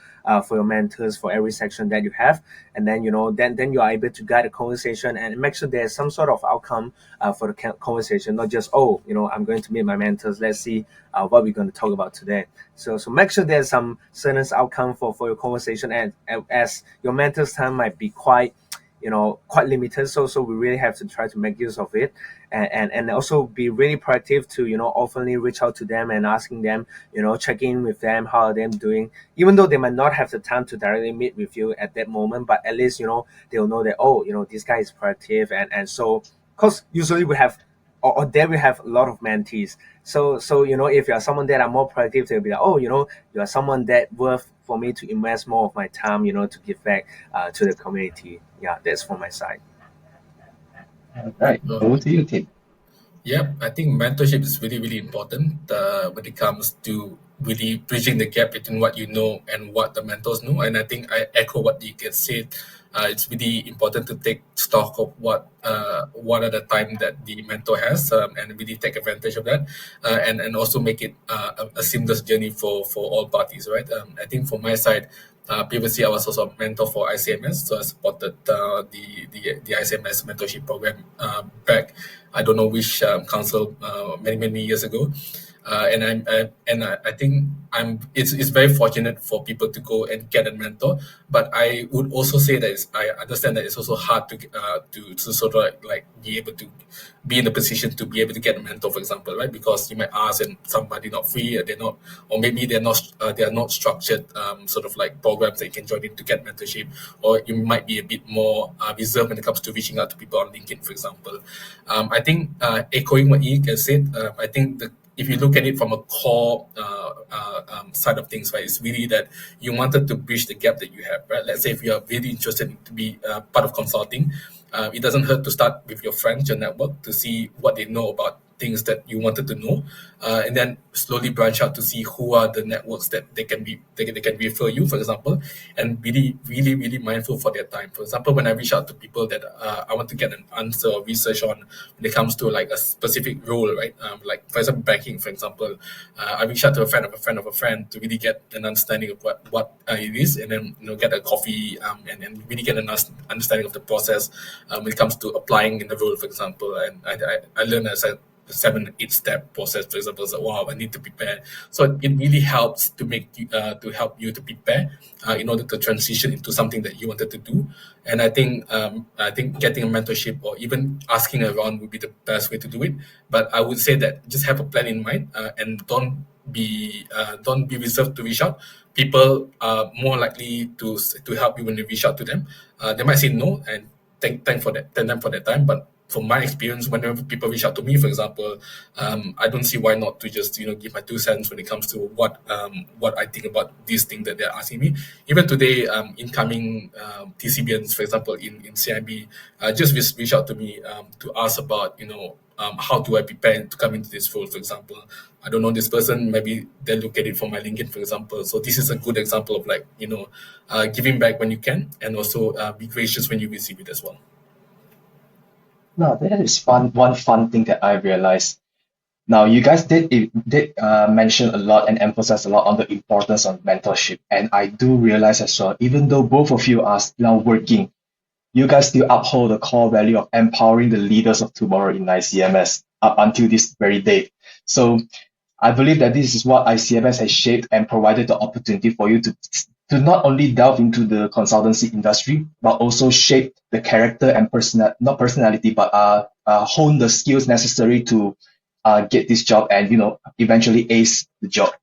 for your mentors for every section that you have, and then then you are able to guide the conversation and make sure there's some sort of outcome for the conversation, not just, oh, I'm going to meet my mentors, let's see what we're going to talk about today. So make sure there's some certain outcome for your conversation, and as your mentors time might be quite limited, so we really have to try to make use of it, and also be really proactive to oftenly reach out to them and asking them, check in with them, how are them doing, even though they might not have the time to directly meet with you at that moment, but at least they'll know that, oh, this guy is proactive, and so, because usually we have, or there we have a lot of mentees. So if you are someone that are more proactive, they'll be like, oh, you are someone that worth for me to invest more of my time, to give back to the community. Yeah, that's from my side. All right. Over to you, Tim. Yep, I think mentorship is really, really important when it comes to really bridging the gap between what you know and what the mentors know. And I think I echo what you get said. It's really important to take stock of what are the time that the mentor has, and really take advantage of that, and also make it a seamless journey for all parties, right? I think from my side, previously I was also a mentor for ICMS, so I supported the ICMS mentorship program back. I don't know which council many years ago, I think it's very fortunate for people to go and get a mentor. But I would also say that I understand that it's also hard to sort of like be able to be in a position to be able to get a mentor, for example, right? Because you might ask and somebody not free, or they're not, or maybe they are not structured sort of like programs that you can join in to get mentorship, or you might be a bit more reserved when it comes to reaching out to people on LinkedIn, for example. I think echoing what Yikk has said, I think if you look at it from a core side of things, right, it's really that you wanted to bridge the gap that you have, right? Let's say if you are really interested to be part of consulting, it doesn't hurt to start with your friends, your network, to see what they know about things that you wanted to know, and then slowly branch out to see who are the networks that they can refer you, for example, and really mindful for their time. For example, when I reach out to people that I want to get an answer or research on when it comes to like a specific role, right? Like for example, banking, for example, I reach out to a friend of a friend of a friend to really get an understanding of what it is, and then get a coffee and really get an understanding of the process when it comes to applying in the role, for example. And I learned as a 7-8 step process, for example. So wow, I need to prepare. So it really helps to make you to help you to prepare in order to transition into something that you wanted to do. And I think getting a mentorship or even asking around would be the best way to do it. But I would say that just have a plan in mind, and don't be reserved to reach out. People are more likely to help you when you reach out to them. They might say no, and thank them for that time, but from my experience, whenever people reach out to me, for example, I don't see why not to just give my 2 cents when it comes to what I think about this thing that they're asking me. Even today, incoming TCBNs, for example, in CIB, just reach out to me to ask about how do I prepare to come into this role, for example. I don't know this person, maybe they'll look at it from my LinkedIn, for example. So this is a good example of like giving back when you can, and also be gracious when you receive it as well. Now, that is fun. One fun thing that I realized. Now, you guys did mention a lot and emphasize a lot on the importance of mentorship, and I do realize as well. Even though both of you are now working, you guys still uphold the core value of empowering the leaders of tomorrow in ICMS up until this very date. So I believe that this is what ICMS has shaped and provided the opportunity for you to not only delve into the consultancy industry, but also shape the character and not personality, but hone the skills necessary to get this job and, eventually ace the job.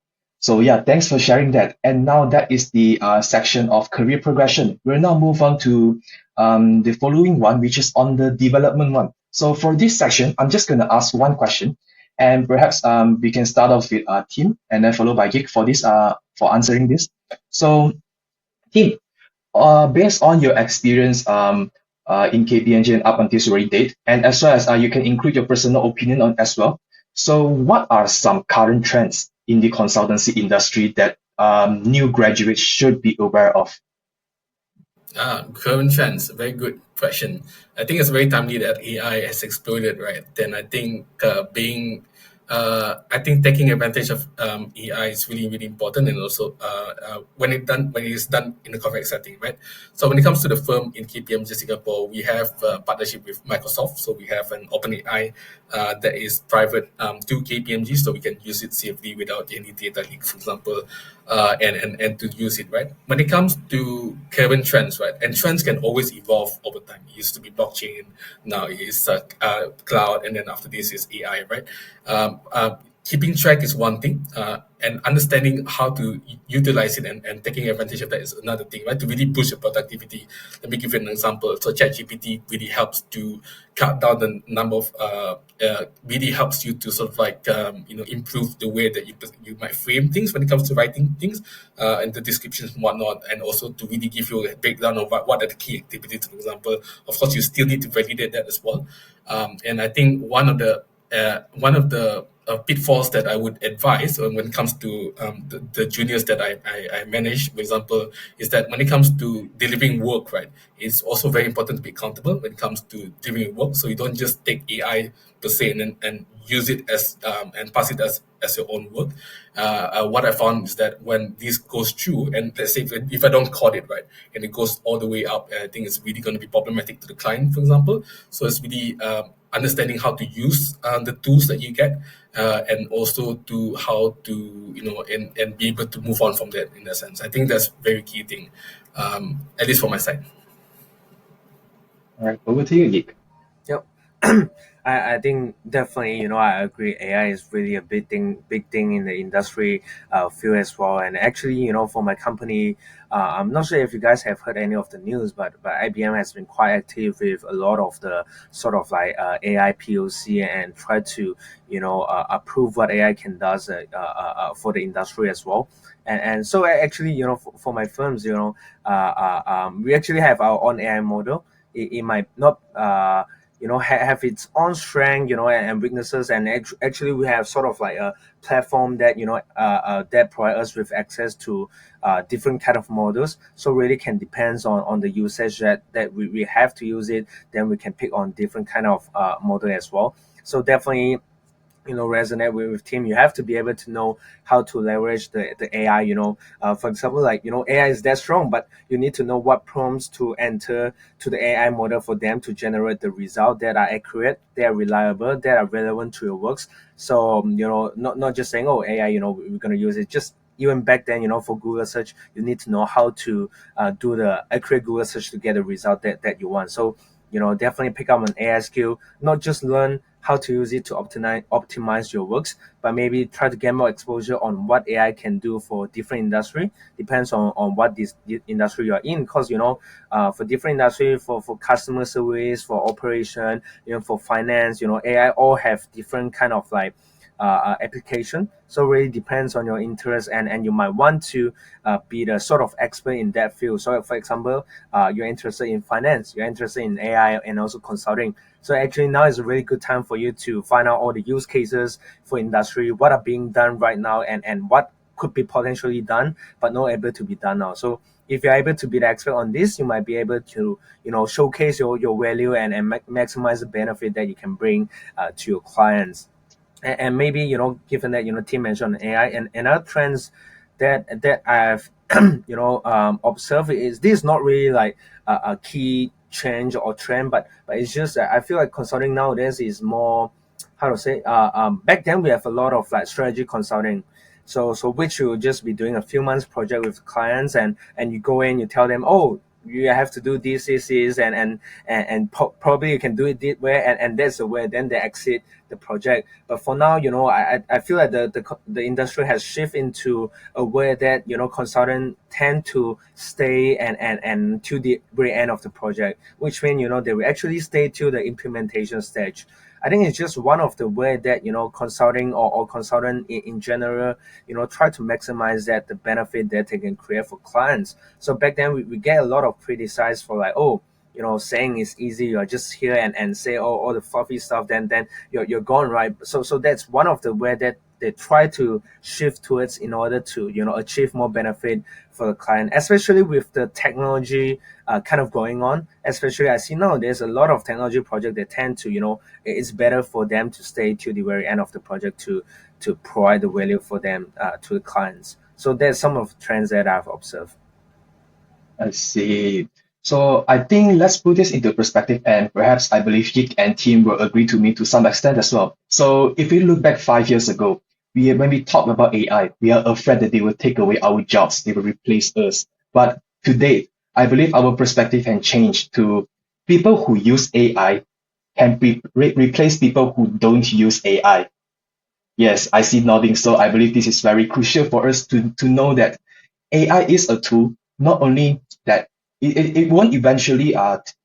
So yeah, thanks for sharing that. And now that is the section of career progression. We'll now move on to the following one, which is on the development one. So for this section, I'm just going to ask one question, and perhaps we can start off with Tim, and then followed by Yikk for this for answering this. So Tim, based on your experience in KPMG and up until your date, and as well as you can include your personal opinion on as well. So what are some current trends in the consultancy industry that new graduates should be aware of? Current trends, very good question. I think it's very timely that AI has exploded, right? Then I think I think taking advantage of AI is really, really important, and also when it is done in a correct setting, right? So when it comes to the firm in KPMG Singapore, we have a partnership with Microsoft. So we have an OpenAI that is private to KPMG, so we can use it safely without any data leaks, for example, and to use it, right? When it comes to current trends, right, and trends can always evolve over time. It used to be blockchain, now it is cloud, and then after this is AI, right? Keeping track is one thing, and understanding how to utilize it and taking advantage of that is another thing, right? To really boost your productivity. Let me give you an example. So ChatGPT really helps to cut down the number of, really helps you to sort of like, improve the way that you might frame things when it comes to writing things, and the descriptions and whatnot, and also to really give you a breakdown of what are the key activities, for example. Of course, you still need to validate that as well. And I think one of the pitfalls that I would advise when it comes to the juniors that I manage, for example, is that when it comes to delivering work, right, it's also very important to be accountable when it comes to delivering work. So you don't just take AI per se and use it as and pass it as your own work. What I found is that when this goes through, and let's say if I don't code it right, and it goes all the way up, I think it's really going to be problematic to the client, for example. So it's really understanding how to use the tools that you get, and also to how to and be able to move on from that, in that sense. I think that's very key thing, at least from my side. All right, over to you, Yikk. Yep. I think definitely, I agree. AI is really a big thing in the industry field as well. And actually, for my company, I'm not sure if you guys have heard any of the news, but IBM has been quite active with a lot of the sort of like AI POC, and try to, approve what AI can does for the industry as well. And so actually, for my firms, we actually have our own AI model. It might not have its own strength, and weaknesses, and actually we have sort of like a platform that that provide us with access to different kind of models. So really can depends on the usage that we have to use it. Then we can pick on different kind of model as well. So definitely, resonate with team. You have to be able to know how to leverage the AI. For example, like AI is that strong, but you need to know what prompts to enter to the AI model for them to generate the result that are accurate, they are reliable, that are relevant to your works. So not just saying, oh, AI, we're going to use it. Just even back then, for Google search, you need to know how to do the accurate Google search to get the result that you want. So definitely pick up an AI skill, not just learn how to use it to optimize your works, but maybe try to get more exposure on what AI can do for different industry. Depends on what this industry you're in, because for different industry, for customer service, for operation, for finance, AI all have different kind of like application. So really depends on your interest, and you might want to be the sort of expert in that field. So for example, you're interested in finance, you're interested in AI, and also consulting. So actually now is a really good time for you to find out all the use cases for industry, what are being done right now, and what could be potentially done but not able to be done now. So if you're able to be the expert on this, you might be able to showcase your value and maximize the benefit that you can bring to your clients. And maybe given that Tim mentioned AI, and other trends that I've observed is this is not really like a key change or trend, but it's just that I feel like consulting nowadays is more, how to say, back then we have a lot of like strategy consulting. So which you will just be doing a few months project with clients, and you go in, you tell them, oh, you have to do this, and probably you can do it this way, and that's the way then they exit the project. But for now, I feel like the industry has shifted into a way that consultants tend to stay and to the very end of the project, which means they will actually stay to the implementation stage. I think it's just one of the way that consulting or consultant in general try to maximize that the benefit that they can create for clients. So back then we get a lot of criticize for like, oh, saying it's easy, you're just here and say all the fluffy stuff, then you're gone, right? So that's one of the way that they try to shift towards in order to achieve more benefit for the client, especially with the technology kind of going on. Especially I see now there's a lot of technology project that tend to it's better for them to stay to the very end of the project to provide the value for them to the clients. So there's some of the trends that I've observed. I see. So I think let's put this into perspective, and perhaps I believe Yik and Tim will agree to me to some extent as well. So if we look back 5 years ago, when we talk about AI, we are afraid that they will take away our jobs, they will replace us. But today, I believe our perspective can change to people who use AI can replace people who don't use AI. Yes, I see nodding. So I believe this is very crucial for us to know that AI is a tool, not only that it won't eventually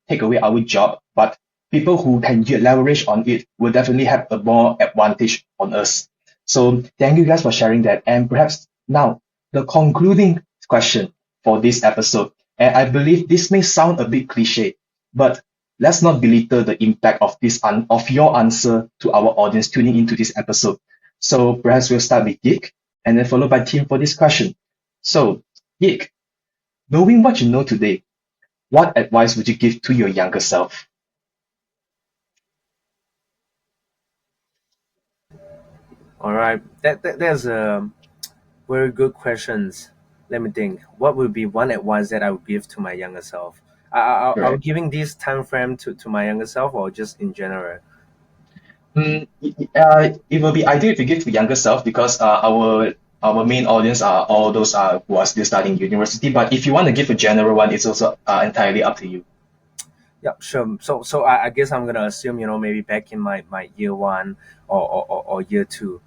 take away our job, but people who can leverage on it will definitely have a more advantage on us. So thank you guys for sharing that. And perhaps now the concluding question for this episode. And I believe this may sound a bit cliche, but let's not belittle the impact of of your answer to our audience tuning into this episode. So perhaps we'll start with Yik and then followed by Tim for this question. So Yik, knowing what you know today, what advice would you give to your younger self? All right, there's a very good questions. Let me think. What would be one advice that I would give to my younger self? Are we Right. giving this time frame to my younger self or just in general? It will be ideal if you give to younger self because our main audience are all those who are still studying university. But if you want to give a general one, it's also entirely up to you. Yeah, sure. So I guess I'm gonna assume maybe back in my year one or year two.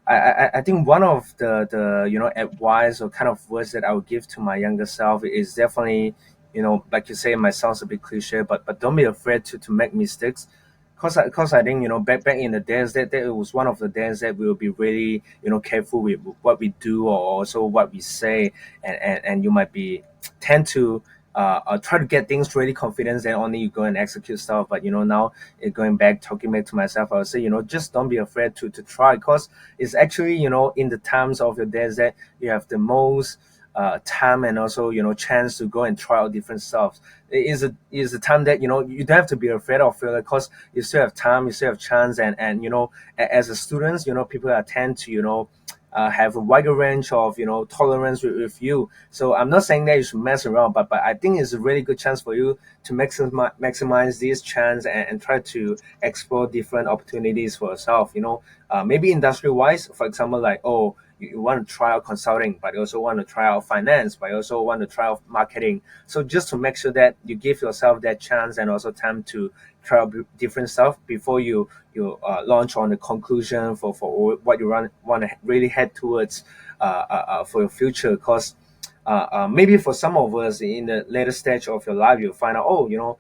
I think one of the advice or kind of words that I would give to my younger self is definitely like you say, it might sounds a bit cliche, but don't be afraid to make mistakes. Cause I think back in the days that it was one of the days that we will be really careful with what we do or also what we say, and you might be tend to try to get things really confident, then only you go and execute stuff. But now going back, talking back to myself, I would say just don't be afraid to try, because it's actually in the times of your days that you have the most time and also chance to go and try out different stuff. It is a time that you don't have to be afraid of failure, because you still have time, you still have chance, and as a students, people are tend to have a wider range of tolerance with you. So I'm not saying that you should mess around, but I think it's a really good chance for you to maximize this chance, and try to explore different opportunities for yourself. Maybe industry wise, for example, like, oh, you want to try out consulting, but you also want to try out finance, but you also want to try out marketing. So just to make sure that you give yourself that chance and also time to try out different stuff before you launch on the conclusion for what you want to really head towards for your future. Because maybe for some of us in the later stage of your life, you'll find out, oh,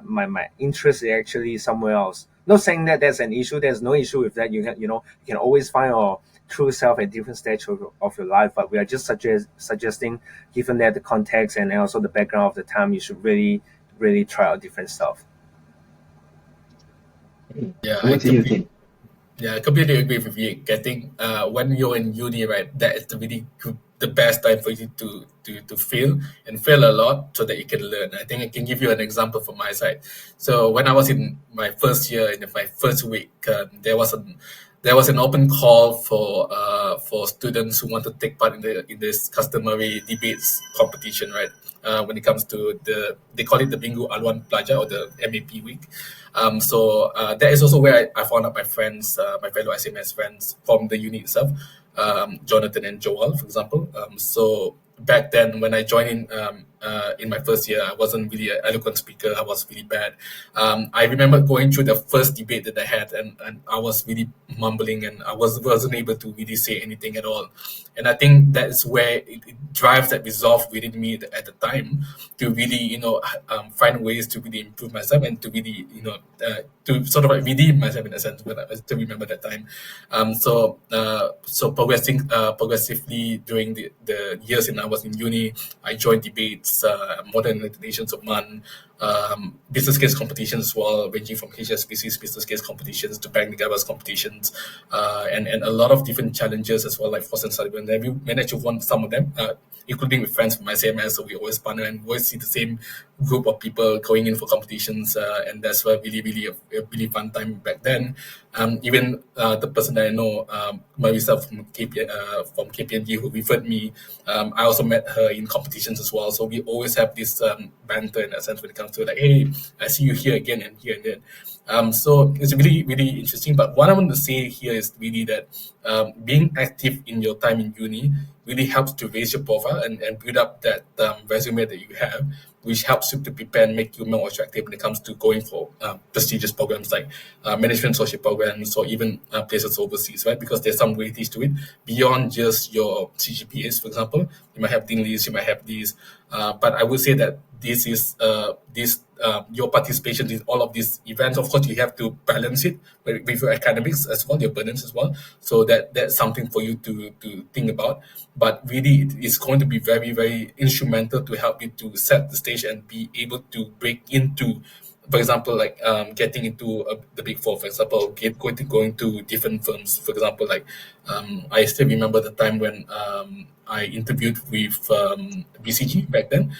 my interest is actually somewhere else. Not saying that there's an issue. There's no issue with that. You can always find your true self at different stage of your life. But we are just suggesting, given that the context and also the background of the time, you should really try out different stuff. Yeah, Over to you, Tim. I completely agree with you. I think when you're in uni, right, that is the best time for you to fail and fail a lot so that you can learn. I think I can give you an example from my side. So when I was in my first year, in my first week, there was there was an open call for students who want to take part in this customary debates competition, right? When it comes to they call it the Minggu Aluan Pelajar or the MAP week. So that is also where I found out my friends, my fellow ICMS friends from the unit itself, Jonathan and Joel, for example. So back then when I joined in my first year, I wasn't really an eloquent speaker. I was really bad. I remember going through the first debate that I had, and I was really mumbling, and I wasn't able to really say anything at all. And I think that is where it drives that resolve within me at the time to really, find ways to really improve myself and to really, to sort of like redeem myself in a sense. When I still remember that time. So progressively during the years when I was in uni, I joined debates, more than the nations of Man, business case competitions as well, ranging from HSBC's business case competitions to Bank Negara's competitions, and a lot of different challenges as well, like Frost and Sullivan. We managed to win some of them, including with friends from ICMS. So we always partner and always see the same group of people going in for competitions, and that's why really a really fun time back then. Even the person that I know, Marisa from KPMG, who referred me, I also met her in competitions as well. So we always have this banter in a sense when it comes to like, hey, I see you here again and here and there. So it's really interesting. But what I want to say here is really that being active in your time in uni really helps to raise your profile and build up that resume that you have, which helps you to prepare and make you more attractive when it comes to going for prestigious programs like management social programs or even places overseas, right? Because there's some weightage to it beyond just your CGPAs, for example. You might have dean lists, you might have these, but I would say that this is your participation in all of these events. Of course, you have to balance it with your academics as well, your burdens as well. So that's something for you to think about. But really, it's going to be very instrumental to help you to set the stage and be able to break into, for example, like getting into the Big Four, for example, going to different firms. For example, like I still remember the time when I interviewed with BCG back then.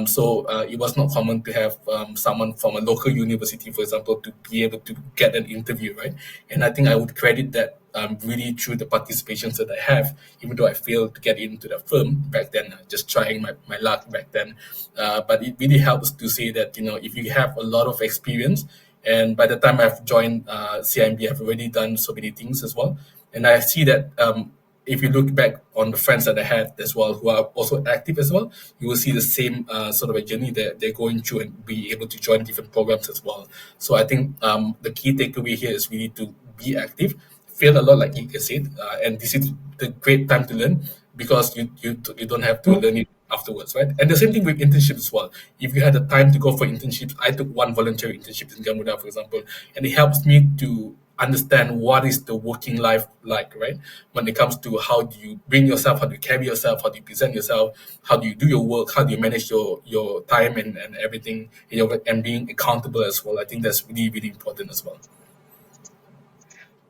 So it was not common to have someone from a local university, for example, to be able to get an interview, right? And I think I would credit that really through the participations that I have, even though I failed to get into the firm back then, just trying my luck back then. But it really helps to say that, if you have a lot of experience, and by the time I've joined CIMB, I've already done so many things as well. And I see that if you look back on the friends that I had as well, who are also active as well, you will see the same sort of a journey that they're going through and be able to join different programs as well. So I think the key takeaway here is really to be active, fail a lot, like Yikk said, and this is the great time to learn because you don't have to learn it afterwards, right? And the same thing with internships as well. If you had the time to go for internships, I took one voluntary internship in Gamuda, for example, and it helps me to understand what is the working life like, right? When it comes to how do you bring yourself, how do you carry yourself, how do you present yourself, how do you do your work, how do you manage your time and everything, and being accountable as well. I think that's really important as well.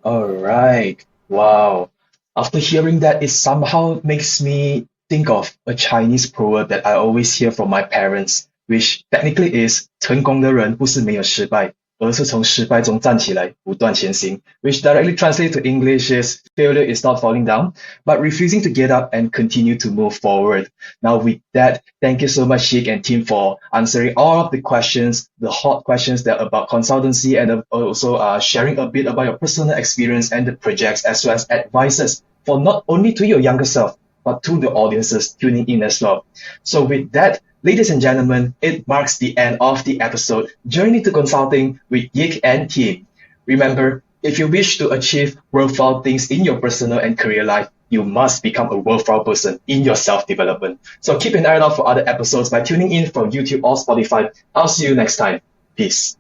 All right. Wow. After hearing that, it somehow makes me think of a Chinese proverb that I always hear from my parents, which technically is 成功的人不是没有失败，而是从失败中站起来，不断前行, which directly translates to English is failure is not falling down, but refusing to get up and continue to move forward. Now with that, thank you so much, Yikk and team, for answering all of the questions, the hot questions that are about consultancy, and also sharing a bit about your personal experience and the projects, as well as advices for not only to your younger self, but to the audiences tuning in as well. So with that, ladies and gentlemen, it marks the end of the episode, Journey to Consulting with Yikk and team. Remember, if you wish to achieve worthwhile things in your personal and career life, you must become a worthwhile person in your self-development. So keep an eye out for other episodes by tuning in from YouTube or Spotify. I'll see you next time. Peace.